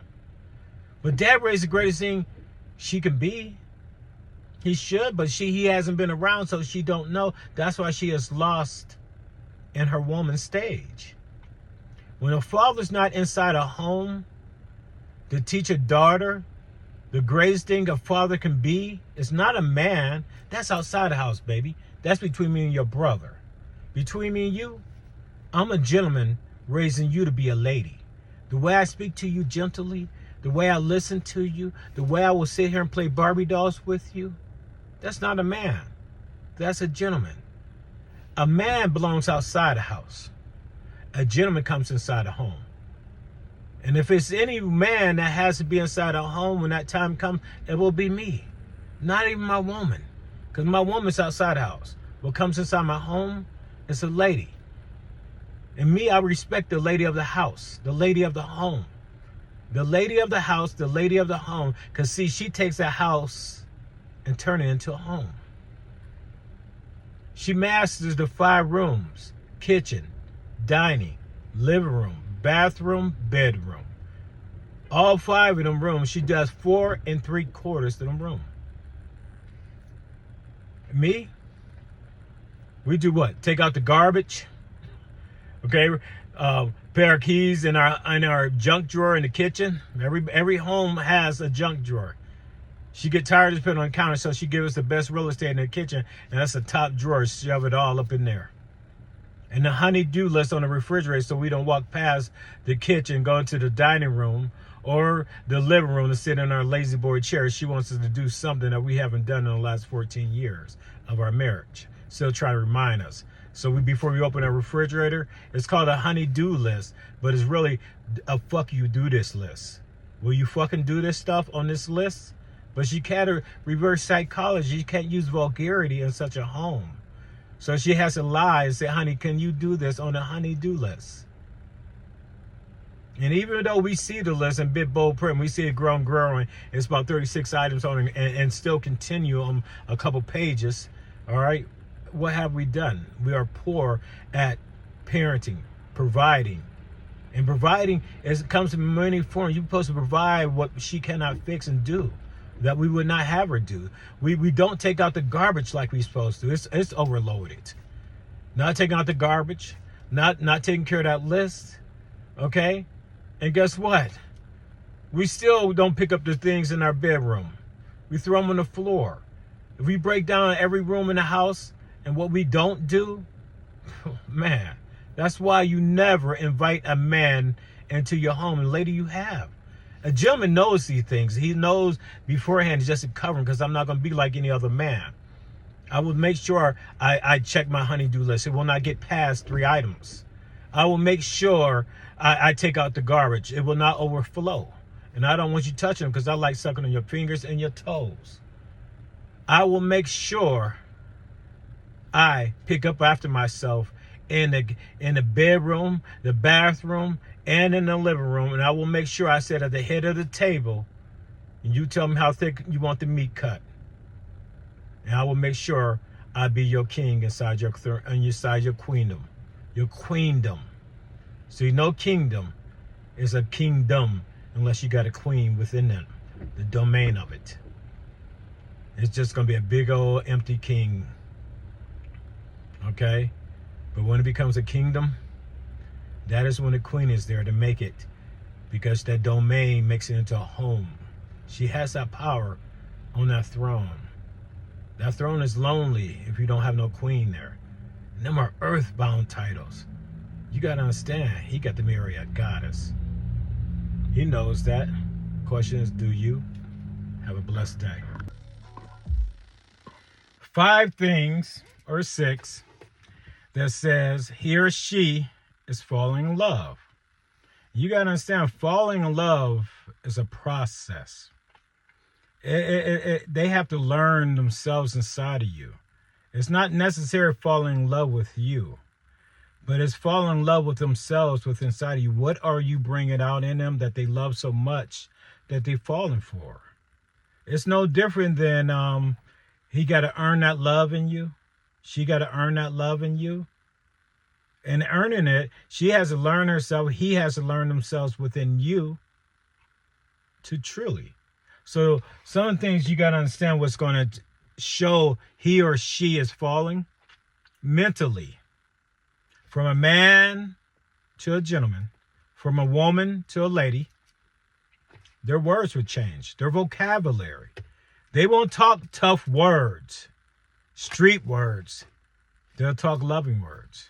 But dad raised the greatest thing she can be. He should, but he hasn't been around, so she don't know. That's why she is lost in her woman stage. When a father's not inside a home to teach a daughter the greatest thing a father can be, is not a man. That's outside the house, baby. That's between me and your brother. Between me and you, I'm a gentleman raising you to be a lady. The way I speak to you gently, the way I listen to you, the way I will sit here and play Barbie dolls with you, that's not a man. That's a gentleman. A man belongs outside the house. A gentleman comes inside a home. And if it's any man that has to be inside a home when that time comes, it will be me. Not even my woman. Because my woman's outside the house. What comes inside my home is a lady. And me, I respect the lady of the house, the lady of the home. The lady of the house, the lady of the home. Because see, she takes that house and turns it into a home. She masters the 5 rooms: kitchen, dining, living room, bathroom, bedroom. All 5 of them rooms, she does 4 3/4 to them room. Me, we do what? Take out the garbage. Okay, pair of keys in our junk drawer in the kitchen. Every home has a junk drawer. She get tired of putting on the counter, so she gives us the best real estate in the kitchen, and that's the top drawer. Shove it all up in there. And the honey-do list on the refrigerator, so we don't walk past the kitchen, go into the dining room or the living room to sit in our lazy boy chairs. She wants us to do something that we haven't done in the last 14 years of our marriage. Still try to remind us. So before we open a refrigerator, it's called a honey-do list, but it's really a fuck you do this list. Will you fucking do this stuff on this list? But she can't reverse psychology. She can't use vulgarity in such a home. So she has to lie and say, honey, can you do this on a honey-do list? And even though we see the list in big bold print, we see it growing, it's about 36 items on it, and still continue on a couple pages, all right? What have we done? We are poor at parenting, providing. And providing comes in many forms. You're supposed to provide what she cannot fix and do, that we would not have her do. We don't take out the garbage like we're supposed to. It's overloaded. Not taking out the garbage, not taking care of that list, okay? And guess what? We still don't pick up the things in our bedroom. We throw them on the floor. If we break down every room in the house and what we don't do, man, that's why you never invite a man into your home. And lady, you have. A gentleman knows these things. He knows beforehand, just to cover him, because I'm not going to be like any other man. I will make sure I check my honey-do list. It will not get past 3 items. I will make sure I take out the garbage. It will not overflow. And I don't want you touching them because I like sucking on your fingers and your toes. I will make sure I pick up after myself in the bedroom, the bathroom, and in the living room. And I will make sure I sit at the head of the table and you tell me how thick you want the meat cut. And I will make sure I be your king inside your queendom. Your queendom. See, no kingdom is a kingdom unless you got a queen within them, the domain of it. It's just going to be a big old empty king. Okay? But when it becomes a kingdom, that is when the queen is there to make it, because that domain makes it into a home. She has that power on that throne. That throne is lonely if you don't have no queen there. And them are earthbound titles. You got to understand, he got the Myriad Goddess. He knows that. Question is, do you? Have a blessed day. 5 things, or 6, that says he or she is falling in love. You got to understand, falling in love is a process. They have to learn themselves inside of you. It's not necessarily falling in love with you, but it's falling in love with themselves within inside of you. What are you bringing out in them that they love so much that they're falling for? It's no different than he got to earn that love in you. She got to earn that love in you. And earning it, she has to learn herself. He has to learn themselves within you to truly. So some things you got to understand what's going to show he or she is falling mentally. From a man to a gentleman, from a woman to a lady, their words would change, their vocabulary. They won't talk tough words, street words. They'll talk loving words.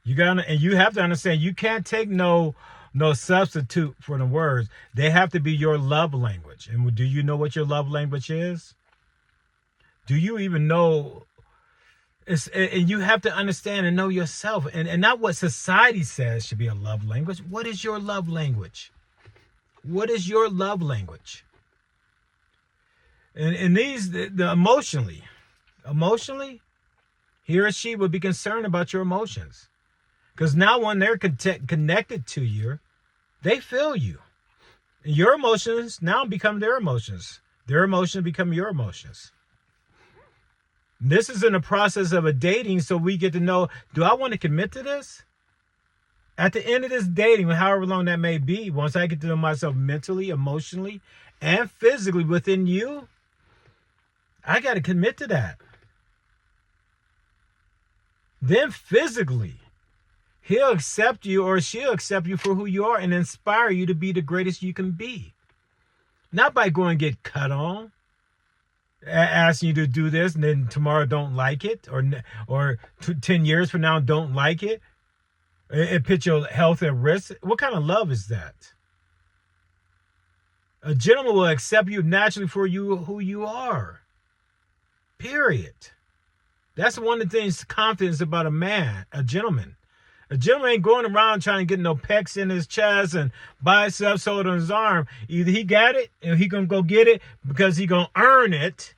And you have to understand, you can't take no substitute for the words. They have to be your love language. And do you know what your love language is? Do you even know? And you have to understand and know yourself, and not what society says should be a love language. What is your love language? What is your love language? And these, the emotionally, he or she would be concerned about your emotions. Because now when they're connected to you, they feel you. And your emotions now become their emotions. Their emotions become your emotions. This is in the process of a dating, so we get to know, do I want to commit to this? At the end of this dating, however long that may be, once I get to know myself mentally, emotionally, and physically within you, I got to commit to that. Then physically, he'll accept you or she'll accept you for who you are and inspire you to be the greatest you can be. Not by going and get cut on, asking you to do this and then tomorrow don't like it, or 10 years from now don't like it. It puts your health at risk. What kind of love is that? A gentleman will accept you naturally for you who you are. Period. That's one of the things, confidence about a man, a gentleman. A gentleman ain't going around trying to get no pecs in his chest and biceps holding on his arm. Either he got it and he gonna go get it because he gonna earn it.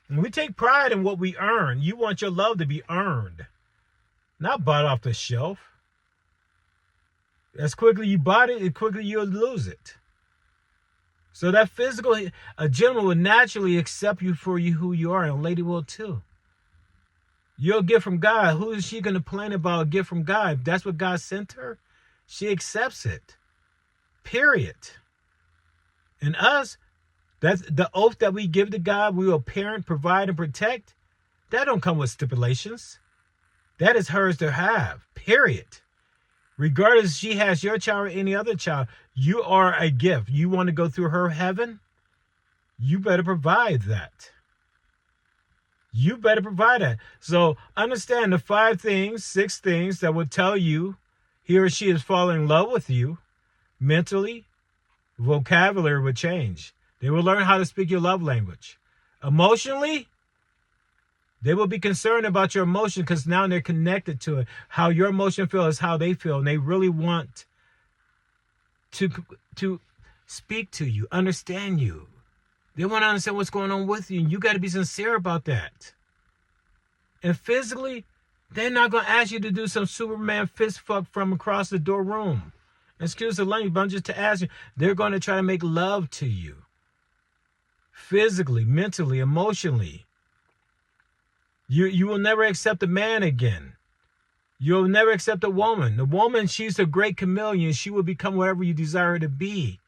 And we take pride in what we earn. You want your love to be earned, not bought off the shelf. As quickly you bought it, as quickly you'll lose it. So that physical, a gentleman will naturally accept you for who you are, and a lady will too. You'll get from God. Who is she going to complain about a gift from God? That's what God sent her. She accepts it. Period. And us, that's the oath that we give to God. We will parent, provide, and protect. That don't come with stipulations. That is hers to have. Period. Regardless if she has your child or any other child, you are a gift. You want to go through her heaven? You better provide that. You better provide that. So understand the 5 things, 6 things that will tell you he or she is falling in love with you. Mentally, vocabulary will change. They will learn how to speak your love language. Emotionally, They will be concerned about your emotion because now they're connected to it. How your emotion feels is how they feel. And they really want to speak to you, understand you. They want to understand what's going on with you. And you got to be sincere about that. And physically, they're not going to ask you to do some Superman fist fuck from across the door room. Excuse the language, but I'm just to ask you. They're going to try to make love to you. Physically, mentally, emotionally. You will never accept a man again. You'll never accept a woman. The woman, she's a great chameleon. She will become whatever you desire her to be.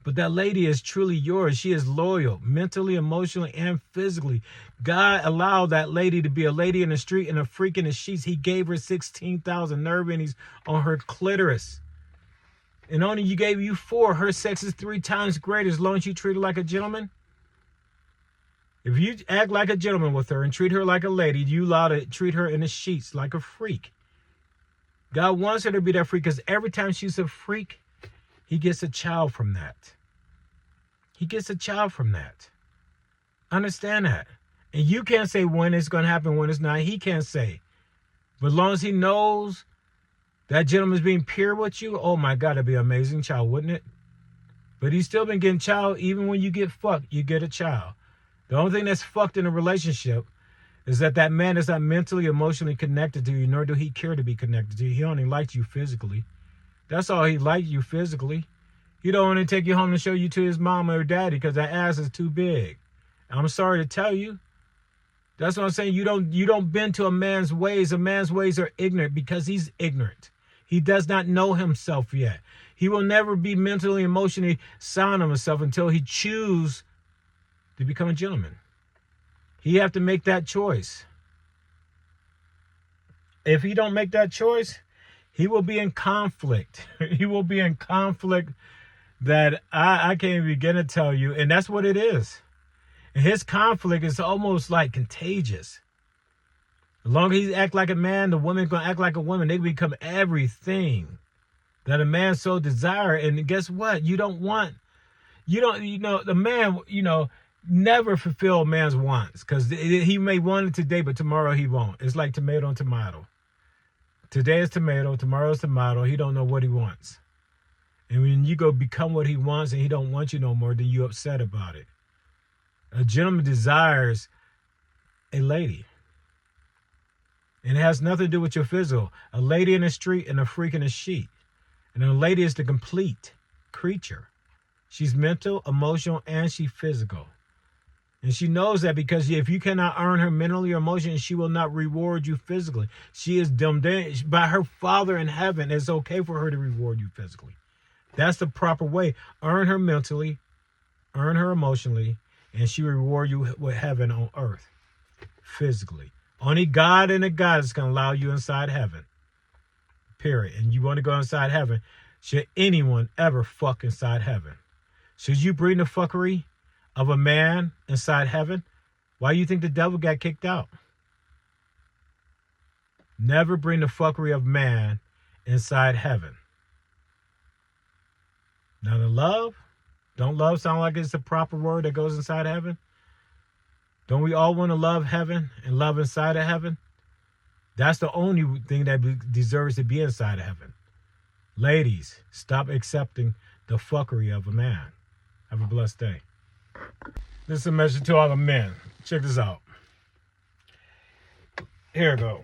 But that lady is truly yours. She is loyal, mentally, emotionally, and physically. God allowed that lady to be a lady in the street and a freak in the sheets. He gave her 16,000 nerve endings on her clitoris. And only you gave you 4. Her sex is 3 times greater as long as you treat her like a gentleman. If you act like a gentleman with her and treat her like a lady, you allow to treat her in the sheets like a freak. God wants her to be that freak because every time she's a freak, he gets a child from that. He gets a child from that. Understand that. And you can't say when it's going to happen, when it's not. He can't say. But as long as he knows that gentleman's being pure with you, oh my God, that'd be an amazing child, wouldn't it? But he's still been getting child. Even when you get fucked, you get a child. The only thing that's fucked in a relationship is that man is not mentally, emotionally connected to you, nor do he care to be connected to you. He only likes you physically. That's all he likes, you physically. He don't want to take you home and show you to his mom or daddy because that ass is too big. I'm sorry to tell you. That's what I'm saying. You don't bend to a man's ways. A man's ways are ignorant because he's ignorant. He does not know himself yet. He will never be mentally, emotionally sound of himself until he chooses to become a gentleman. He have to make that choice. If he don't make that choice, he will be in conflict. He will be in conflict that I can't even begin to tell you. And that's what it is. And his conflict is almost like contagious. As long as he act like a man, the woman's going to act like a woman. They become everything that a man so desire. And guess what? The man, never fulfill a man's wants because he may want it today, but tomorrow he won't. It's like tomato and tomato. Today is tomato, tomorrow is tomato. He don't know what he wants. And when you go become what he wants and he don't want you no more, then you upset about it. A gentleman desires a lady. And it has nothing to do with your physical. A lady in the street and a freak in the sheet. And a lady is the complete creature. She's mental, emotional, and she's physical. And she knows that because if you cannot earn her mentally or emotionally, she will not reward you physically. She is dumbed by her Father in heaven. It's okay for her to reward you physically. That's the proper way. Earn her mentally, earn her emotionally, and she will reward you with heaven on earth physically. Only God and a goddess can allow you inside heaven. Period. And you want to go inside heaven. Should anyone ever fuck inside heaven? Should you bring the fuckery of a man inside heaven? Why do you think the devil got kicked out? Never bring the fuckery of man inside heaven. Now the love, don't love sound like it's the proper word that goes inside heaven? Don't we all want to love heaven and love inside of heaven? That's the only thing that deserves to be inside of heaven. Ladies, stop accepting the fuckery of a man. Have a blessed day. This is a message to all the men. Check this out. Here we go.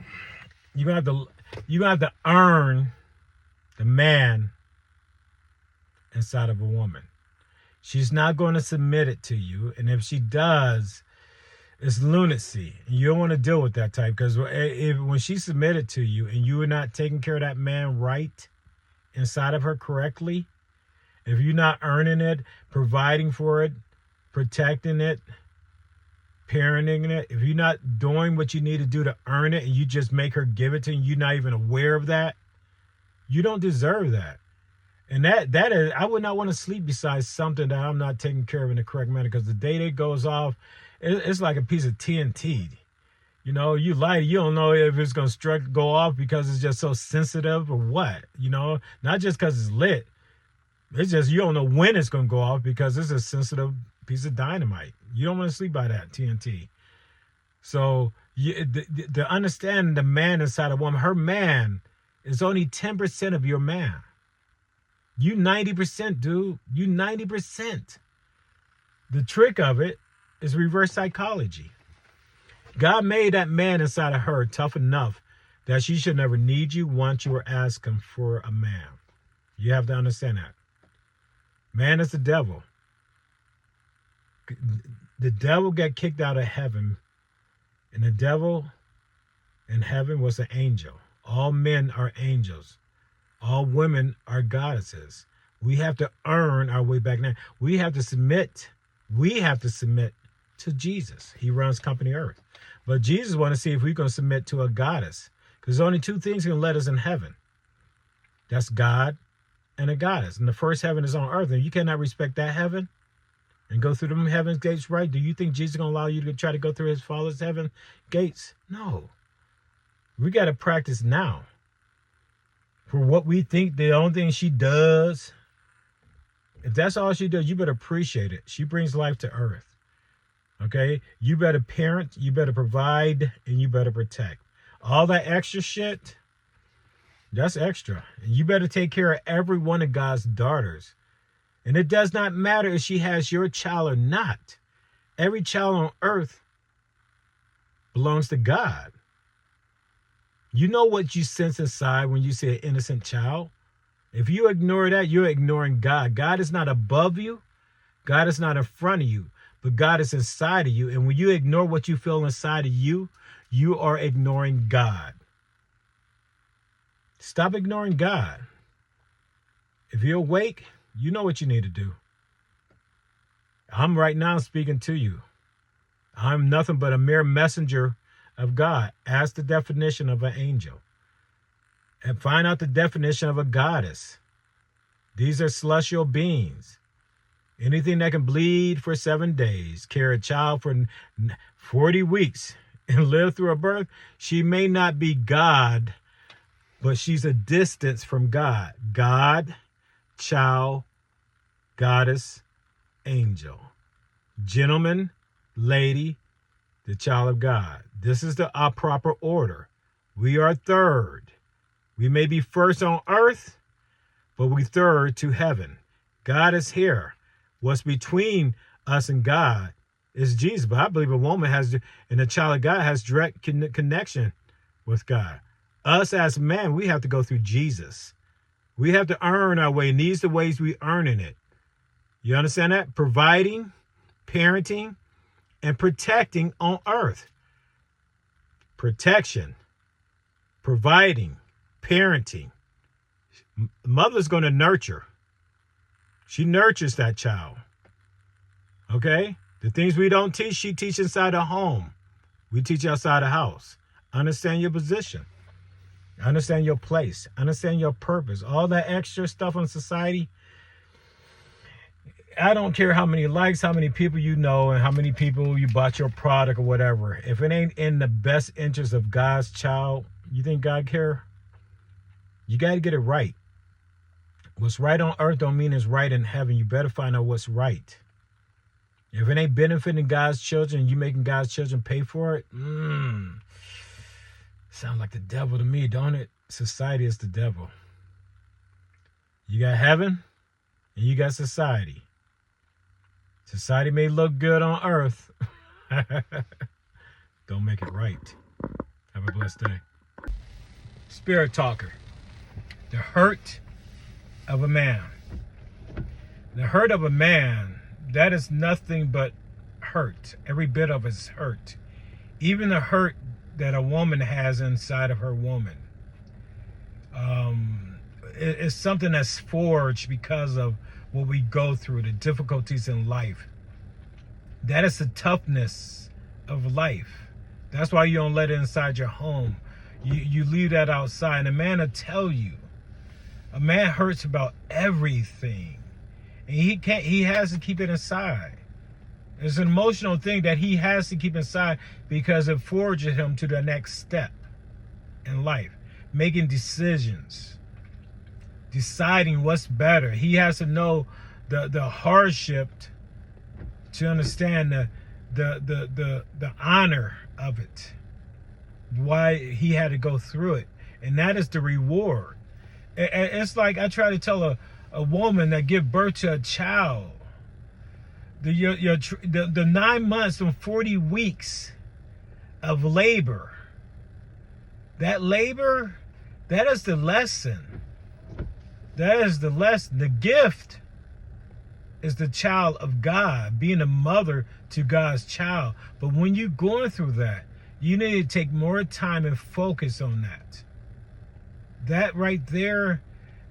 You're gonna have to earn the man inside of a woman. She's not going to submit it to you, and if she does, it's lunacy. You don't want to deal with that type because when she submitted to you and you are not taking care of that man right inside of her correctly, if you're not earning it, providing for it, protecting it, parenting it, if you're not doing what you need to do to earn it and you just make her give it to you and you're not even aware of that, you don't deserve that. And that is, I would not want to sleep beside something that I'm not taking care of in the correct manner because the day that goes off, it's like a piece of TNT. You light it, you don't know if it's going to go off because it's just so sensitive or what, not just because it's lit. It's just you don't know when it's going to go off because it's a sensitive piece of dynamite. You don't want to sleep by that TNT. So the understand the man inside a woman, her man is only 10% of your man. You 90%, dude. You 90%. The trick of it is reverse psychology. God made that man inside of her tough enough that she should never need you, want you, or ask him for a man. You have to understand that. Man is the devil. The devil got kicked out of heaven, and the devil in heaven was an angel. All men are angels. All women are goddesses. We have to earn our way back now. We have to submit. We have to submit to Jesus. He runs company earth. But Jesus wants to see if we're going to submit to a goddess. Because there's only two things can let us in heaven. That's God and a goddess. And the first heaven is on earth. And you cannot respect that heaven and go through them heaven's gates, right? Do you think Jesus is going to allow you to try to go through his Father's heaven gates? No. We got to practice now. For what we think, the only thing she does, if that's all she does, you better appreciate it. She brings life to earth. Okay? You better parent, you better provide, and you better protect. All that extra shit, that's extra. And you better take care of every one of God's daughters. And it does not matter if she has your child or not. Every child on earth belongs to God. You know what you sense inside when you see an innocent child? If you ignore that, you're ignoring God. God is not above you. God is not in front of you. But God is inside of you. And when you ignore what you feel inside of you, you are ignoring God. Stop ignoring God. If you're awake, you know what you need to do. I'm right now speaking to you. I'm nothing but a mere messenger of God. Ask the definition of an angel. And find out the definition of a goddess. These are celestial beings. Anything that can bleed for 7 days, carry a child for 40 weeks, and live through a birth, she may not be God, but she's a distance from God. God, child, goddess, angel. Gentleman, lady, the child of God. This is our proper order. We are third. We may be first on earth, but we third to heaven. God is here. What's between us and God is Jesus. But I believe a woman has, and a child of God has direct connection with God. Us as men, we have to go through Jesus. We have to earn our way. And these are the ways we earning it. You understand that? Providing, parenting, and protecting on earth. Protection, providing, parenting. Mother's going to nurture. She nurtures that child. Okay? The things we don't teach, she teaches inside the home. We teach outside the house. Understand your position. Understand your place. Understand your purpose. All that extra stuff in society. I don't care how many likes, how many people you know, and how many people you bought your product or whatever. If it ain't in the best interest of God's child, you think God care? You got to get it right. What's right on earth don't mean it's right in heaven. You better find out what's right. If it ain't benefiting God's children, you making God's children pay for it, sound like the devil to me, don't it? Society is the devil. You got heaven and you got society. Society may look good on earth. Don't make it right. Have a blessed day. Spirit talker. The hurt of a man. The hurt of a man, that is nothing but hurt. Every bit of it is hurt. Even the hurt that a woman has inside of her woman. It's something that's forged because of what we go through, the difficulties in life. That is the toughness of life. That's why you don't let it inside your home. You leave that outside. And a man will tell you. A man hurts about everything. And he has to keep it inside. It's an emotional thing that he has to keep inside because it forges him to the next step in life. Making decisions. Deciding what's better. He has to know the hardship to understand the honor of it, why he had to go through it. And that is the reward. It's like I try to tell a woman that give birth to a child, the 9 months and 40 weeks of labor, that labor, that is the lesson. That is the lesson. The gift is the child of God, being a mother to God's child. But when you're going through that, you need to take more time and focus on that. That right there,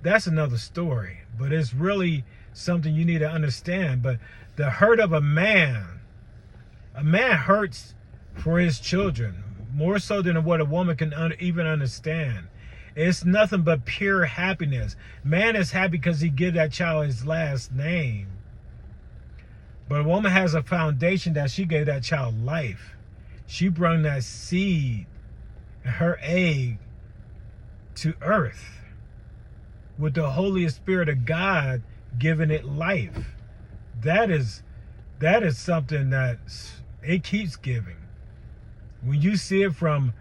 that's another story. But it's really something you need to understand. But the hurt of a man hurts for his children, more so than what a woman can even understand. It's nothing but pure happiness. Man is happy because he gives that child his last name. But a woman has a foundation that she gave that child life. She brought that seed, her egg, to earth with the Holy Spirit of God giving it life. That is something that it keeps giving. When you see it from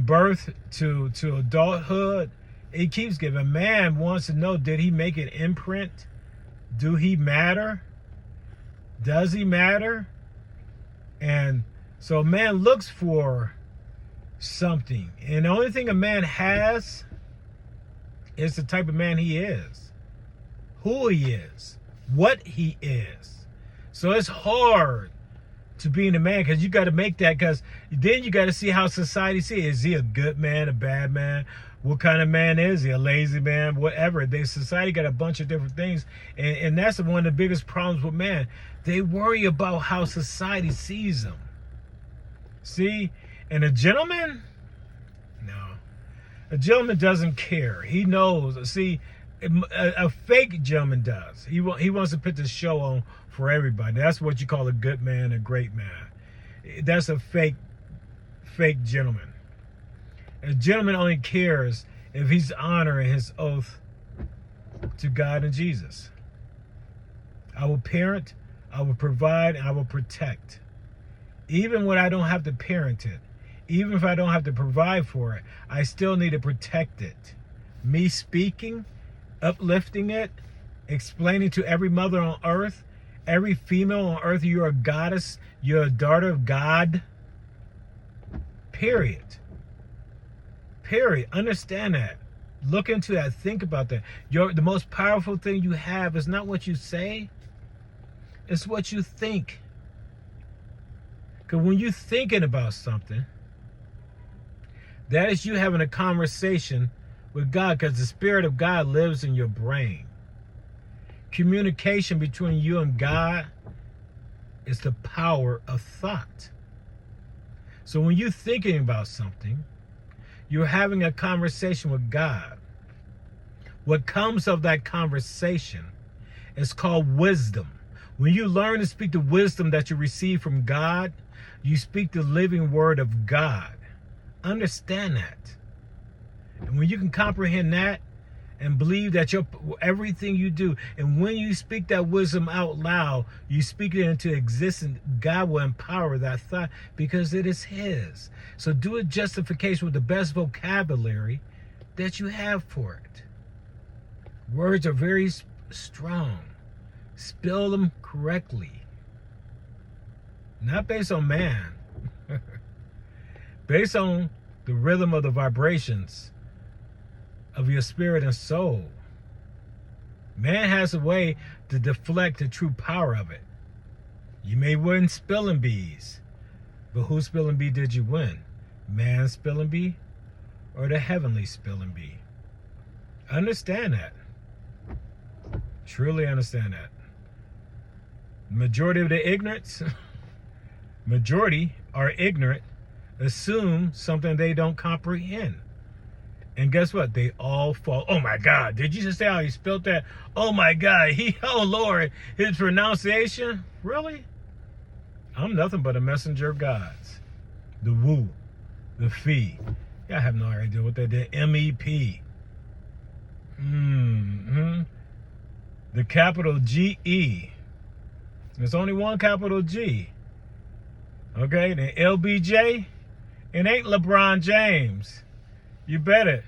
birth to adulthood, it keeps giving. A man wants to know, did he make an imprint? Do he matter? Does he matter? And so a man looks for something. And the only thing a man has is the type of man he is, who he is, what he is. So it's hard to being a man, because you got to make that, because then you got to see how society sees. Is he a good man, a bad man? What kind of man is he? A lazy man? Whatever. Society got a bunch of different things, and that's one of the biggest problems with man. They worry about how society sees them. See, and a gentleman, no, a gentleman doesn't care. He knows. See, a fake gentleman does. He wants to put the show on for everybody. That's what you call a good man, a great man. That's a fake gentleman. A gentleman only cares if he's honoring his oath to God and Jesus. I will parent, I will provide, and I will protect. Even when I don't have to parent it, even if I don't have to provide for it, I still need to protect it. Me speaking, uplifting it, explaining to every mother on earth, every female on earth, you're a goddess, you're a daughter of God. Period. Understand that. Look into that. Think about that. The most powerful thing you have is not what you say, it's what you think. Because when you're thinking about something, that is you having a conversation with God, because the Spirit of God lives in your brain. Communication between you and God is the power of thought. So when you're thinking about something, you're having a conversation with God. What comes of that conversation is called wisdom. When you learn to speak the wisdom that you receive from God, you speak the living word of God. Understand that. And when you can comprehend that and believe that everything you do, and when you speak that wisdom out loud, you speak it into existence, God will empower that thought because it is His. So do a justification with the best vocabulary that you have for it. Words are very strong. Spell them correctly. Not based on man. Based on the rhythm of the vibrations of your spirit and soul. Man has a way to deflect the true power of it. You may win spelling bees, but whose spelling bee did you win? Man's spelling bee or the heavenly spelling bee? Understand that. Truly understand that. Majority of the ignorance, majority are ignorant, assume something they don't comprehend. And guess what? They all fall. Oh my God, did you just say how he spelled that? Oh my God, oh Lord, his pronunciation? Really? I'm nothing but a messenger of God's. The woo, the fee. I have no idea what they did. MEP. The capital GE. There's only one capital G. Okay, then LBJ, It ain't LeBron James. You better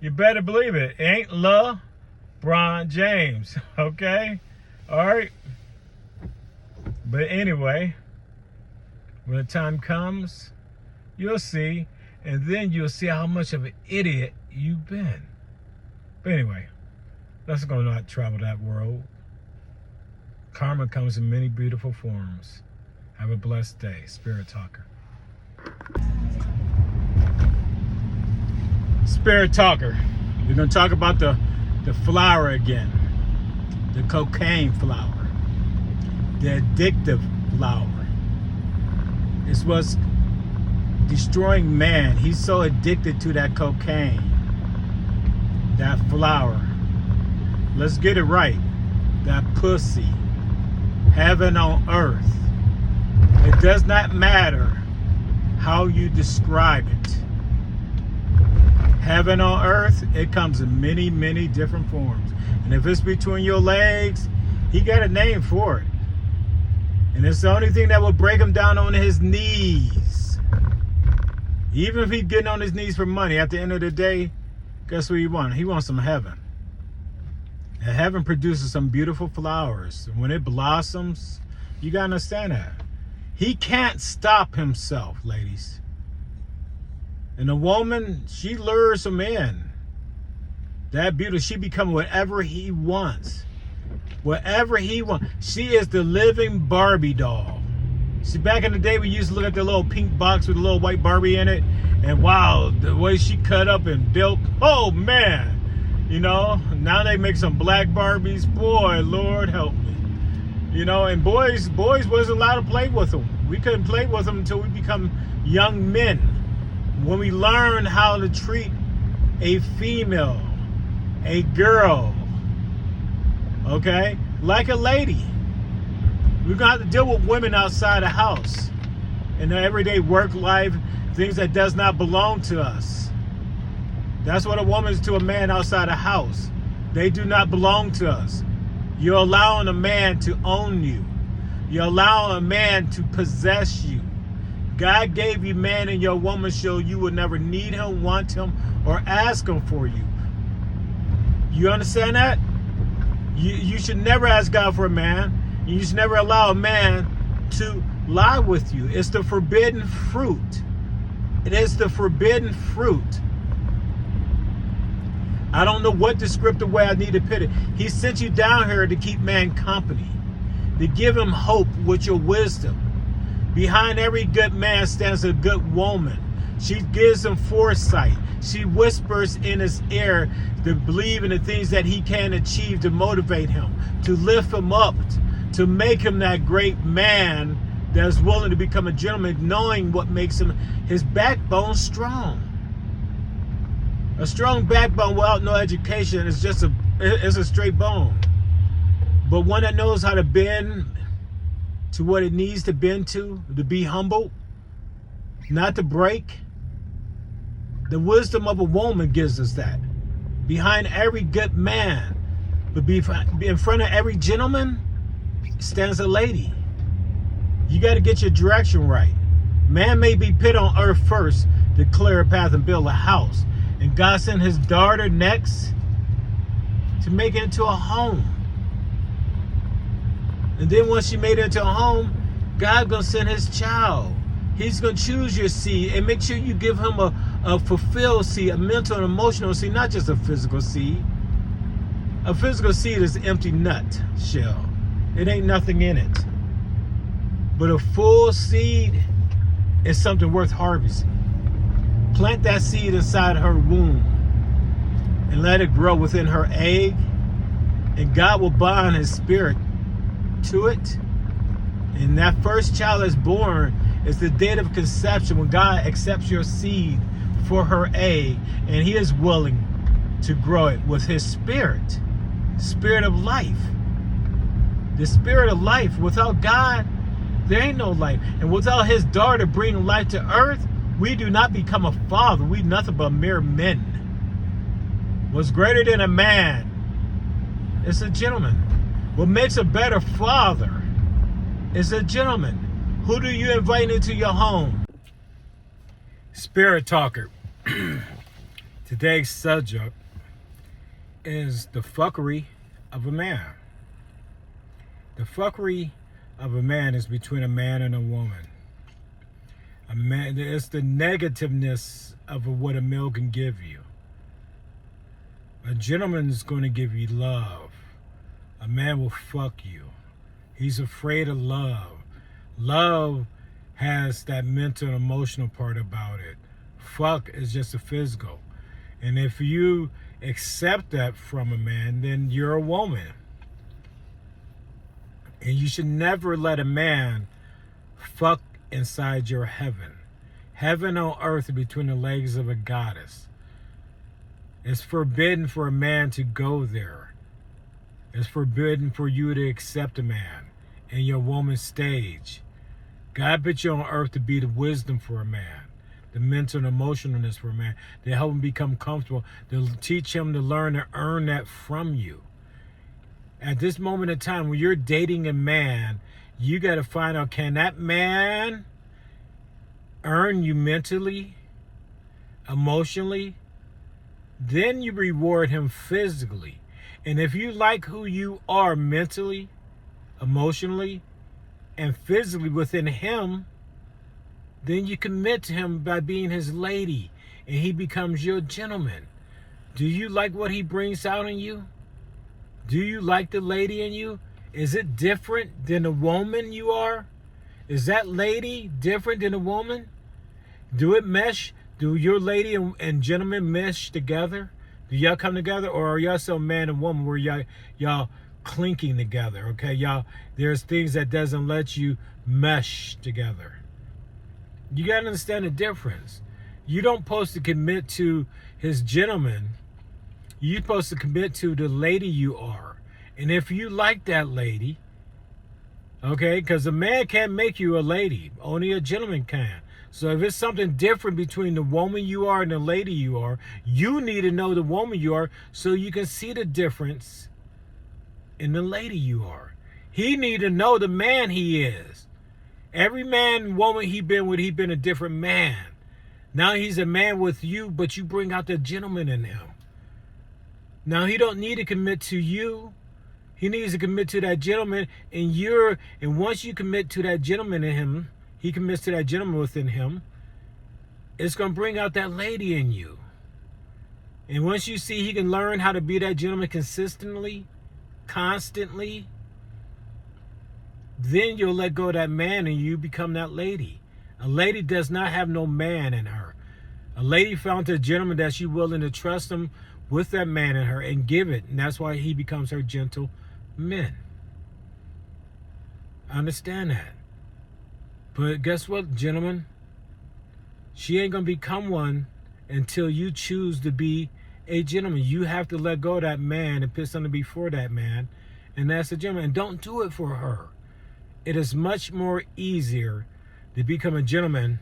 believe it. It ain't LeBron James. Okay? All right? But anyway, when the time comes, you'll see. And then you'll see how much of an idiot you've been. But anyway, let's go not travel that world. Karma comes in many beautiful forms. Have a blessed day. Spirit Talker. Spirit Talker. We're going to talk about the flower again. The cocaine flower. The addictive flower. It's what's destroying man. He's so addicted to that cocaine. That flower. Let's get it right. That pussy. Heaven on earth. It does not matter how you describe it. Heaven on earth, it comes in many, many different forms. And if it's between your legs, he got a name for it. And it's the only thing that will break him down on his knees. Even if he's getting on his knees for money, at the end of the day, guess what he wants? He wants some heaven. And heaven produces some beautiful flowers. And when it blossoms, you got to understand that. He can't stop himself, ladies. And a woman, she lures him in. That beauty, she becomes whatever he wants. Whatever he wants. She is the living Barbie doll. See, back in the day, we used to look at the little pink box with a little white Barbie in it. And wow, the way she cut up and built. Oh, man. You know, now they make some black Barbies. Boy, Lord help me. You know, and boys wasn't allowed to play with them. We couldn't play with them until we become young men. When we learn how to treat a female, a girl, okay, like a lady. We're going to have to deal with women outside the house in their everyday work life, things that does not belong to us. That's what a woman is to a man outside the house. They do not belong to us. You're allowing a man to own you. You're allowing a man to possess you. God gave you man in your woman so you would never need him, want him, or ask him for you. You understand that? You should never ask God for a man. You should never allow a man to lie with you. It's the forbidden fruit. It is the forbidden fruit. I don't know what descriptive way I need to put it. He sent you down here to keep man company, to give him hope with your wisdom. Behind every good man stands a good woman. She gives him foresight. She whispers in his ear to believe in the things that he can achieve, to motivate him, to lift him up, to make him that great man that's willing to become a gentleman, knowing what makes him his backbone strong. A strong backbone without no education is just a straight bone. But one that knows how to bend to what it needs to bend to be humble, not to break. The wisdom of a woman gives us that. Behind every good man, but in front of every gentleman, stands a lady. You got to get your direction right. Man may be put on earth first to clear a path and build a house. And God sent his daughter next to make it into a home. And then once she made it into a home, God gonna send his child. He's gonna choose your seed and make sure you give him a fulfilled seed, a mental and emotional seed, not just a physical seed. A physical seed is an empty nut shell. It ain't nothing in it. But a full seed is something worth harvesting. Plant that seed inside her womb and let it grow within her egg, and God will bind his spirit to it. And that first child is born is the date of conception when God accepts your seed for her egg, and he is willing to grow it with his spirit of life. The spirit of life. Without God, there ain't no life. And without his daughter bringing life to earth, we do not become a father. We nothing but mere men. What's greater than a man is a gentleman. What makes a better father is a gentleman. Who do you invite into your home? Spirit Talker. Today's subject is the fuckery of a man. The fuckery of a man is between a man and a woman. A man, it's the negativeness of what a male can give you. A gentleman is going to give you love. A man will fuck you. He's afraid of love. Love has that mental and emotional part about it. Fuck is just a physical. And if you accept that from a man, then you're a woman. And you should never let a man fuck inside your heaven. Heaven on earth is between the legs of a goddess. It's forbidden for a man to go there. It's forbidden for you to accept a man in your woman's stage. God put you on earth to be the wisdom for a man, the mental and emotionalness for a man, to help him become comfortable, to teach him to learn and earn that from you. At this moment in time, when you're dating a man, you got to find out, can that man earn you mentally, emotionally? Then you reward him physically. And if you like who you are mentally, emotionally, and physically within him, then you commit to him by being his lady, and he becomes your gentleman. Do you like what he brings out in you? Do you like the lady in you? Is it different than the woman you are? Is that lady different than a woman? Do it mesh? Do your lady and gentleman mesh together? Do y'all come together, or are y'all so man and woman where y'all clinking together? Okay, y'all, there's things that doesn't let you mesh together. You gotta understand the difference. You don't supposed to commit to his gentleman. You're supposed to commit to the lady you are. And if you like that lady, okay, because a man can't make you a lady. Only a gentleman can. So if it's something different between the woman you are and the lady you are, you need to know the woman you are so you can see the difference in the lady you are. He need to know the man he is. Every man and woman he been with, he been a different man. Now he's a man with you, but you bring out the gentleman in him. Now he don't need to commit to you. He needs to commit to that gentleman, and once you commit to that gentleman in him, he commits to that gentleman within him, it's going to bring out that lady in you. And once you see he can learn how to be that gentleman consistently, constantly, then you'll let go of that man and you become that lady. A lady does not have no man in her. A lady found a gentleman that she's willing to trust him with that man in her and give it. And that's why he becomes her gentleman. Understand that. But guess what, gentlemen? She ain't going to become one until you choose to be a gentleman. You have to let go of that man and put something before that man. And that's a gentleman. And don't do it for her. It is much more easier to become a gentleman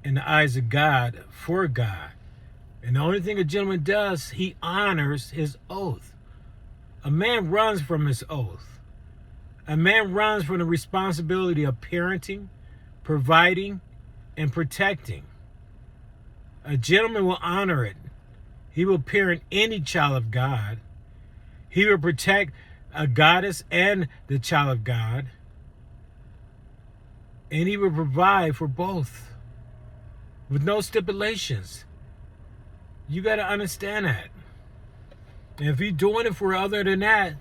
in the eyes of God, for God. And the only thing a gentleman does, he honors his oath. A man runs from his oath. A man runs from the responsibility of parenting, providing, and protecting. A gentleman will honor it. He will parent any child of God. He will protect a goddess and the child of God. And he will provide for both with no stipulations. You got to understand that. And if you're doing it for other than that,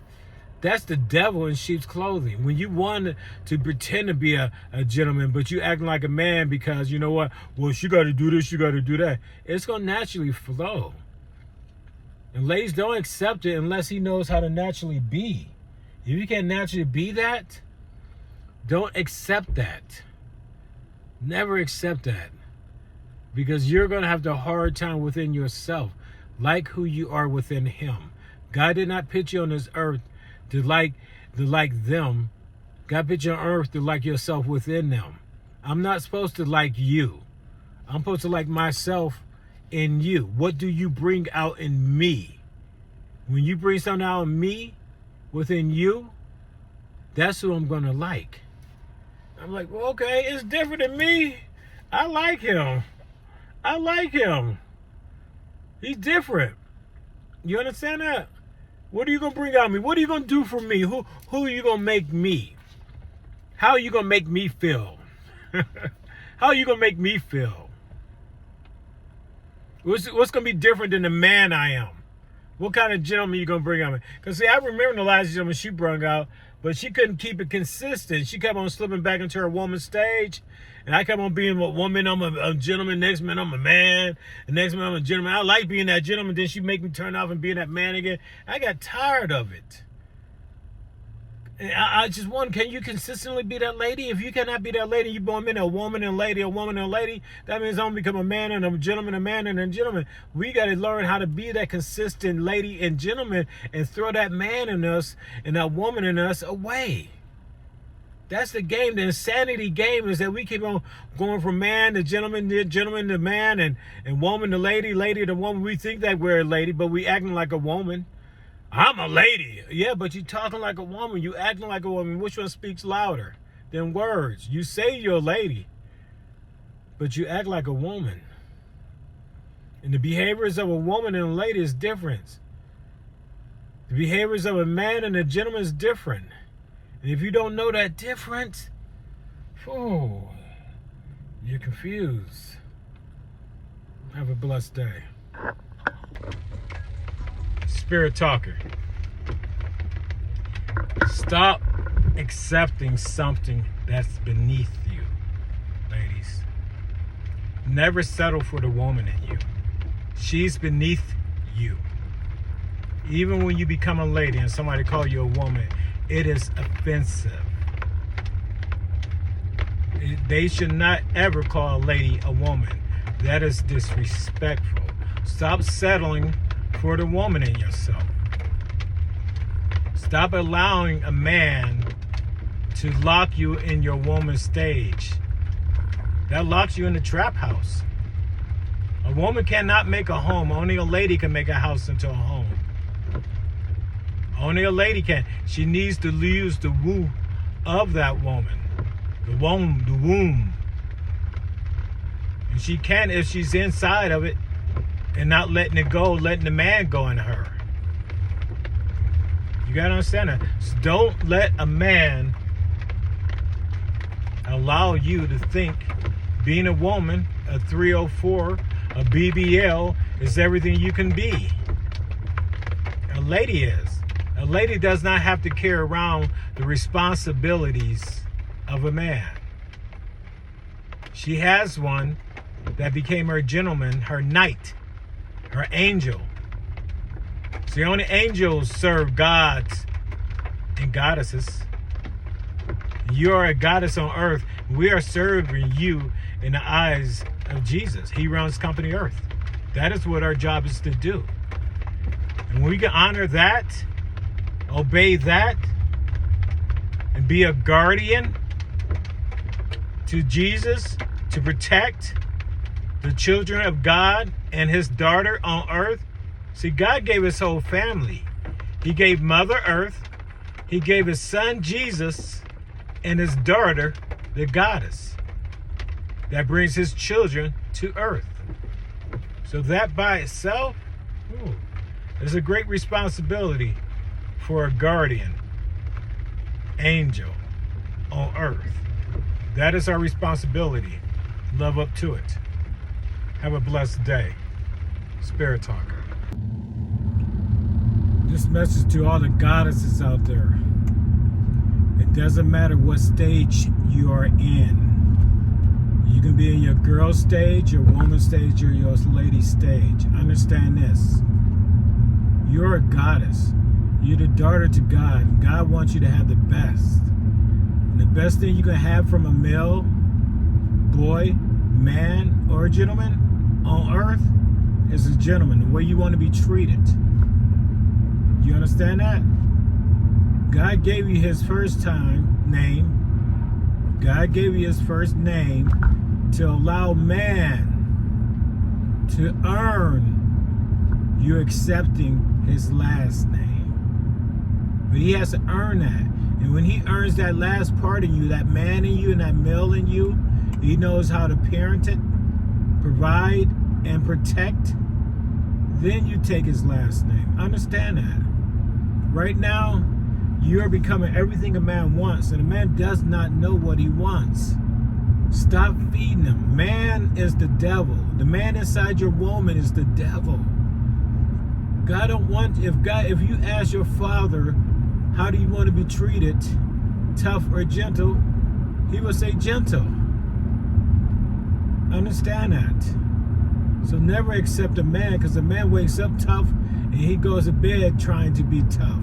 that's the devil in sheep's clothing. When you want to pretend to be a gentleman, but you acting like a man because, you know what, well, she got to do this, you got to do that. It's going to naturally flow. And ladies, don't accept it unless he knows how to naturally be. If you can't naturally be that, don't accept that. Never accept that. Because you're going to have the hard time within yourself. Like who you are within him. God did not put you on this earth to like them. God put you on earth to like yourself within them. I'm not supposed to like you. I'm supposed to like myself in you. What do you bring out in me? When you bring something out in me, within you, that's who I'm going to like. I'm like, well, okay, it's different than me. I like him. I like him. He's different. You understand that? What are you gonna bring out of me? What are you gonna do for me? Who are you gonna make me? How are you gonna make me feel? How are you gonna make me feel? What's gonna be different than the man I am? What kind of gentleman you gonna bring out? Because see, I remember the last gentleman she brought out, but she couldn't keep it consistent. She kept on slipping back into her woman stage, and I kept on being a woman. I'm a gentleman. Next man, I'm a man. The next man, I'm a gentleman. I like being that gentleman. Then she make me turn off and being that man again. I got tired of it. And I just wonder, can you consistently be that lady? If you cannot be that lady, you born in a woman and lady, a woman and a lady, that means I'm gonna become a man and a gentleman, a man and a gentleman. We got to learn how to be that consistent lady and gentleman and throw that man in us and that woman in us away. That's the game. The insanity game is that we keep on going from man to gentleman to man, and woman to lady, lady to woman. We think that we're a lady, but we acting like a woman. I'm a lady. Yeah, but you talking like a woman. You acting like a woman. Which one speaks louder than words? You say you're a lady, but you act like a woman. And the behaviors of a woman and a lady is different. The behaviors of a man and a gentleman is different. And if you don't know that difference, oh, you're confused. Have a blessed day. Spirit Talker. Stop accepting something that's beneath you, ladies. Never settle for the woman in you. She's beneath you. Even when you become a lady and somebody call you a woman, it is offensive. They should not ever call a lady a woman. That is disrespectful. Stop settling for the woman in yourself. Stop allowing a man to lock you in your woman stage. That locks you in the trap house. A woman cannot make a home. Only a lady can make a house into a home. Only a lady can. She needs to use the woo of that woman. The womb. And she can if she's inside of it and not letting it go, letting the man go in her. You gotta understand that. So don't let a man allow you to think being a woman, a 304, a BBL is everything you can be. A lady is. A lady does not have to carry around the responsibilities of a man. She has one that became her gentleman, her knight, her angel. See, only angels serve gods and goddesses. You are a goddess on earth. We are serving you in the eyes of Jesus. He runs company earth. That is what our job is to do. And when we can honor that, obey that, and be a guardian to Jesus to protect the children of God and his daughter on earth. See, God gave his whole family. He gave Mother Earth, he gave his son Jesus, and his daughter, the goddess, that brings his children to earth. So that by itself is a great responsibility for a guardian angel on earth. That is our responsibility. Love up to it. Have a blessed day. Spirit Talker. This message to all the goddesses out there. It doesn't matter what stage you are in. You can be in your girl stage, your woman stage, or your lady stage. Understand this. You're a goddess. You're the daughter to God. And God wants you to have the best. And the best thing you can have from a male, boy, man, or gentleman on earth is a gentleman. The way you want to be treated. You understand that? God gave you his first name. God gave you his first name to allow man to earn you accepting his last name. But he has to earn that. And when he earns that last part in you, that man in you and that male in you, he knows how to parent it, provide, and protect, then you take his last name. Understand that. Right now, you're becoming everything a man wants, and a man does not know what he wants. Stop feeding him. Man is the devil. The man inside your woman is the devil. God don't want, if you ask your father, how do you want to be treated, tough or gentle, he will say gentle. Understand that. So never accept a man, because a man wakes up tough and he goes to bed trying to be tough.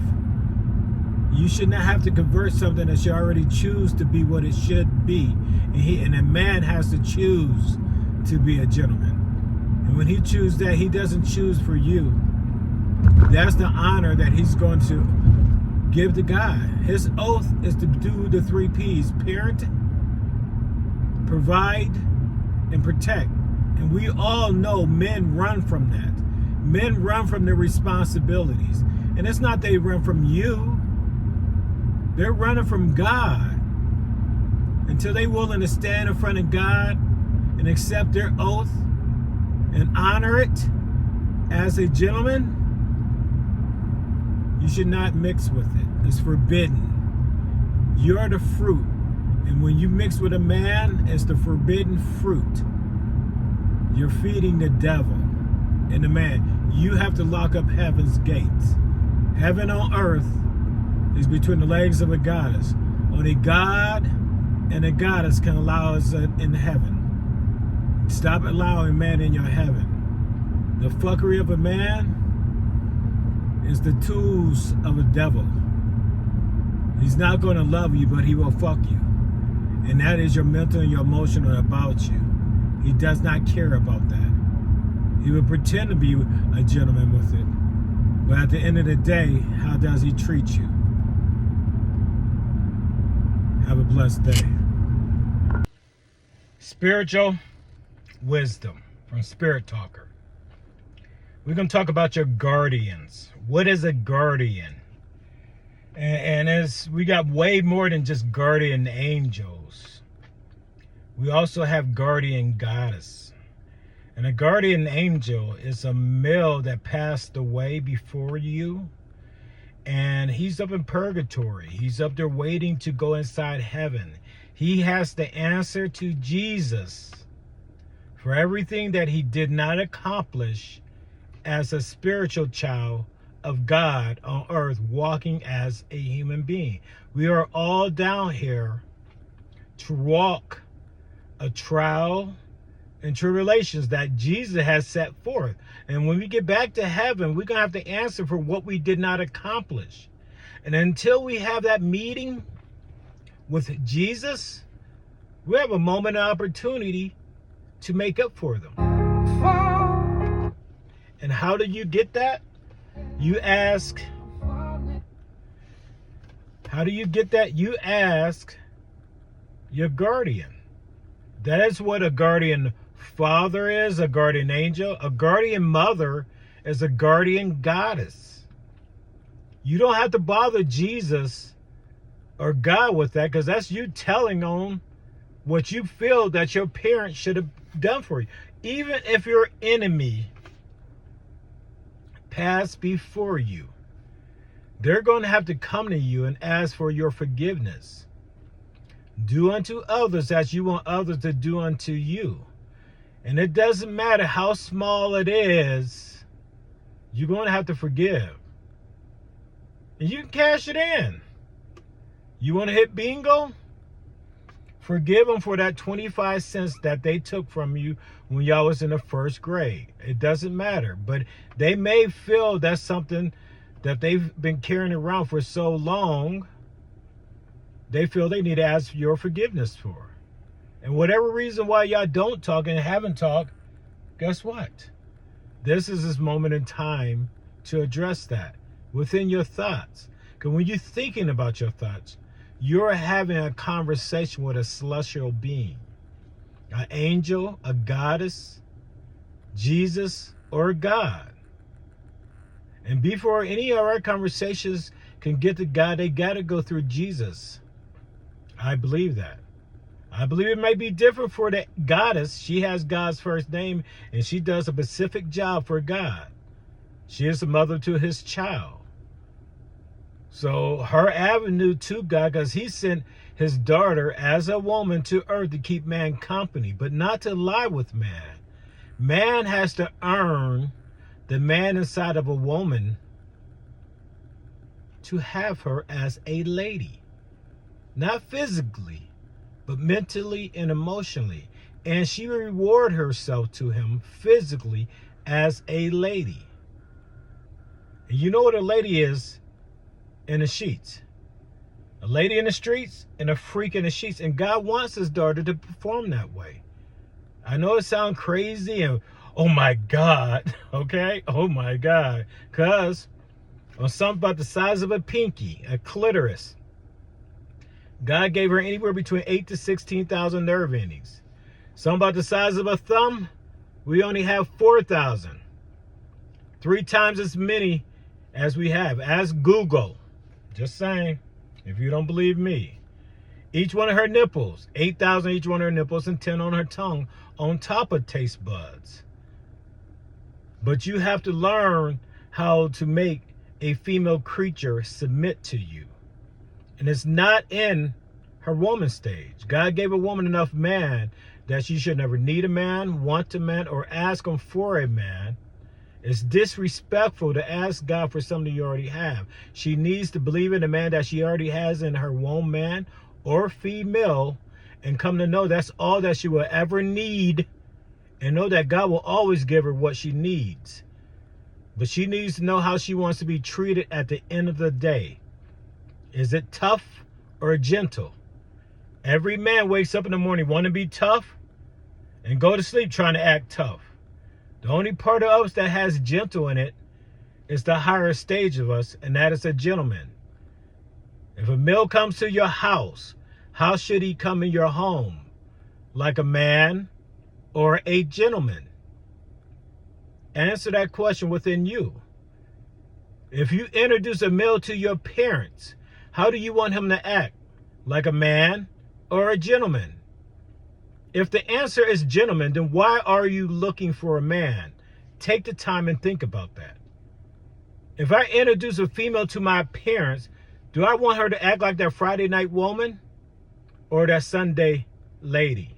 You should not have to convert something that you already choose to be what it should be. And a man has to choose to be a gentleman. And when he chooses that, he doesn't choose for you. That's the honor that he's going to give to God. His oath is to do the 3 P's: parent, provide, and protect. And we all know men run from that. Men run from their responsibilities. And it's not they run from you. They're running from God. Until they're willing to stand in front of God and accept their oath and honor it as a gentleman, you should not mix with it. It's forbidden. You're the fruit. And when you mix with a man, it's the forbidden fruit. You're feeding the devil and the man. You have to lock up heaven's gates. Heaven on earth is between the legs of a goddess. Only God and a goddess can allow us in heaven. Stop allowing man in your heaven. The fuckery of a man is the tools of a devil. He's not going to love you, but he will fuck you. And that is your mental and your emotional about you. He does not care about that. He will pretend to be a gentleman with it. But at the end of the day, how does he treat you? Have a blessed day. Spiritual wisdom from Spirit Talker. We're going to talk about your guardians. What is a guardian? And as we got way more than just guardian angels. We also have guardian goddess. And a guardian angel is a male that passed away before you. And he's up in purgatory. He's up there waiting to go inside heaven. He has the answer to Jesus for everything that he did not accomplish as a spiritual child of God on earth, walking as a human being. We are all down here to walk a trial and tribulations that Jesus has set forth. And when we get back to heaven, we're going to have to answer for what we did not accomplish. And until we have that meeting with Jesus, we have a moment of opportunity to make up for them. And how do you get that? You ask. How do you get that? You ask your guardian. That is what a guardian father is, a guardian angel. A guardian mother is a guardian goddess. You don't have to bother Jesus or God with that, because that's you telling on what you feel that your parents should have done for you. Even if your enemy passed before you, they're going to have to come to you and ask for your forgiveness. Do unto others as you want others to do unto you. And it doesn't matter how small it is, you're going to have to forgive. And you can cash it in. You want to hit bingo? Forgive them for that 25 cents that they took from you when y'all was in the first grade. It doesn't matter. But they may feel that's something that they've been carrying around for so long, they feel they need to ask your forgiveness for. And whatever reason why y'all don't talk and haven't talked, guess what? This is this moment in time to address that within your thoughts. Because when you're thinking about your thoughts, you're having a conversation with a celestial being, an angel, a goddess, Jesus, or God. And before any of our conversations can get to God, they got to go through Jesus. I believe that. I believe it may be different for the goddess. She has God's first name, and she does a specific job for God. She is the mother to his child. So her avenue to God, because he sent his daughter as a woman to earth to keep man company, but not to lie with man. Man has to earn the man inside of a woman to have her as a lady. Not physically, but mentally and emotionally. And she will reward herself to him physically as a lady. And you know what a lady is in the sheets? A lady in the streets and a freak in the sheets. And God wants his daughter to perform that way. I know it sounds crazy and oh my God, okay? Oh my God. Because on something about the size of a pinky, a clitoris, God gave her anywhere between 8 to 16,000 nerve endings. Something about the size of a thumb, we only have 4,000. 3 times as many as we have. Ask Google. Just saying, if you don't believe me. Each one of her nipples, 8,000 each one of her nipples, and 10 on her tongue on top of taste buds. But you have to learn how to make a female creature submit to you. And it's not in her woman stage. God gave a woman enough man that she should never need a man, want a man, or ask him for a man. It's disrespectful to ask God for something you already have. She needs to believe in the man that she already has in her womb, man or female, and come to know that's all that she will ever need, and know that God will always give her what she needs. But she needs to know how she wants to be treated at the end of the day. Is it tough or gentle? Every man wakes up in the morning wanting to be tough and go to sleep trying to act tough. The only part of us that has gentle in it is the higher stage of us, and that is a gentleman. If a male comes to your house, how should he come in your home? Like a man or a gentleman? Answer that question within you. If you introduce a male to your parents, how do you want him to act? Like a man or a gentleman? If the answer is gentleman, then why are you looking for a man? Take the time and think about that. If I introduce a female to my parents, do I want her to act like that Friday night woman or that Sunday lady?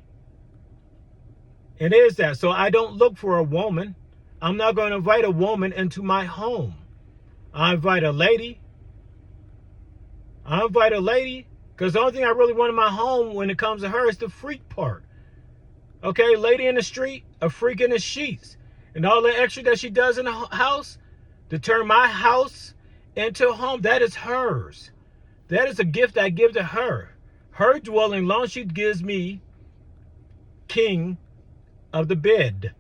It is that. So I don't look for a woman. I'm not going to invite a woman into my home. I invite a lady. Because the only thing I really want in my home when it comes to her is the freak part. Okay, lady in the street, a freak in the sheets. And all the extra that she does in the house to turn my house into a home, that is hers. That is a gift I give to her. Her dwelling, long she gives me king of the bed.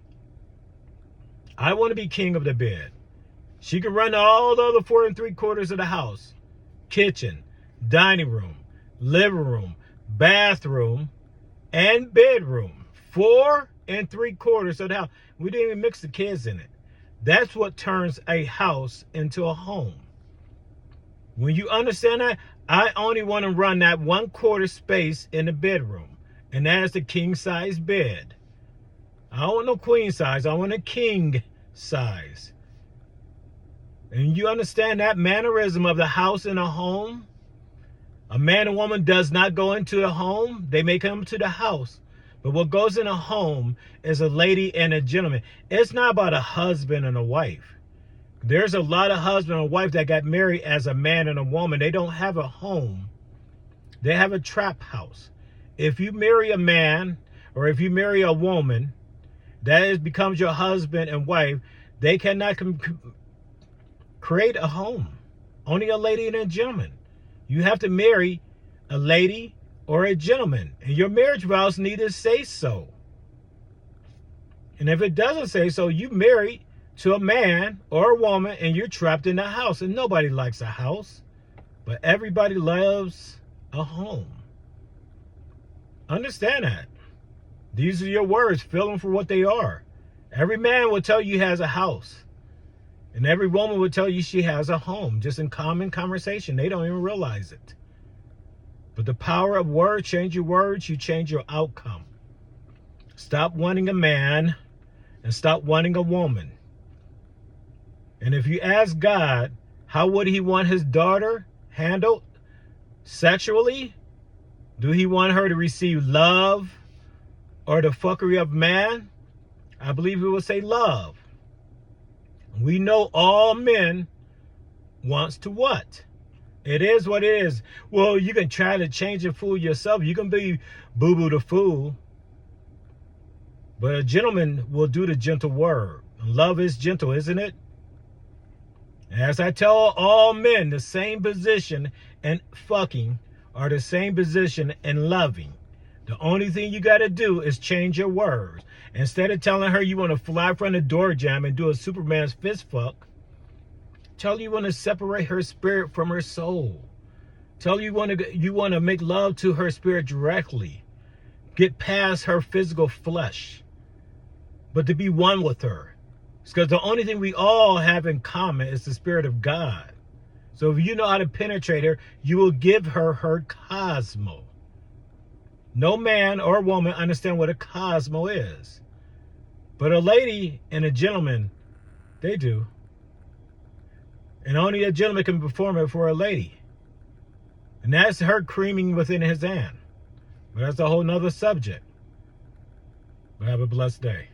I want to be king of the bed. She can run all the other 4 3/4 of the house. Kitchen, dining room, living room, bathroom, and bedroom. 4 3/4 of the house. We didn't even mix the kids in it. That's what turns a house into a home. When you understand that, I only want to run that 1/4 space in the bedroom. And that is the king size bed. I don't want no queen size. I want a king size. And you understand that mannerism of the house in a home? A man and woman does not go into a home. They may come to the house. But what goes in a home is a lady and a gentleman. It's not about a husband and a wife. There's a lot of husband and wife that got married as a man and a woman. They don't have a home. They have a trap house. If you marry a man or if you marry a woman, that becomes your husband and wife. They cannot create a home. Only a lady and a gentleman. You have to marry a lady or a gentleman. And your marriage vows need to say so. And if it doesn't say so, you marry to a man or a woman and you're trapped in a house. And nobody likes a house. But everybody loves a home. Understand that. These are your words. Feel them for what they are. Every man will tell you he has a house. And every woman will tell you she has a home. Just in common conversation. They don't even realize it. But the power of words, change your words, you change your outcome. Stop wanting a man and stop wanting a woman. And if you ask God, how would he want his daughter handled sexually? Do he want her to receive love or the fuckery of man? I believe he will say love. We know all men wants to what? It is what it is. Well, you can try to change and fool yourself. You can be boo-boo the fool. But a gentleman will do the gentle word. Love is gentle, isn't it? As I tell all men, the same position in fucking are the same position in loving. The only thing you got to do is change your words. Instead of telling her you want to fly from the door jam and do a Superman's fist fuck, tell her you want to separate her spirit from her soul. Tell her you want to make love to her spirit directly. Get past her physical flesh. But to be one with her. Because the only thing we all have in common is the Spirit of God. So if you know how to penetrate her, you will give her her cosmo. No man or woman understand what a cosmo is. But a lady and a gentleman, they do. And only a gentleman can perform it for a lady. And that's her creaming within his hand. But that's a whole nother subject. But have a blessed day.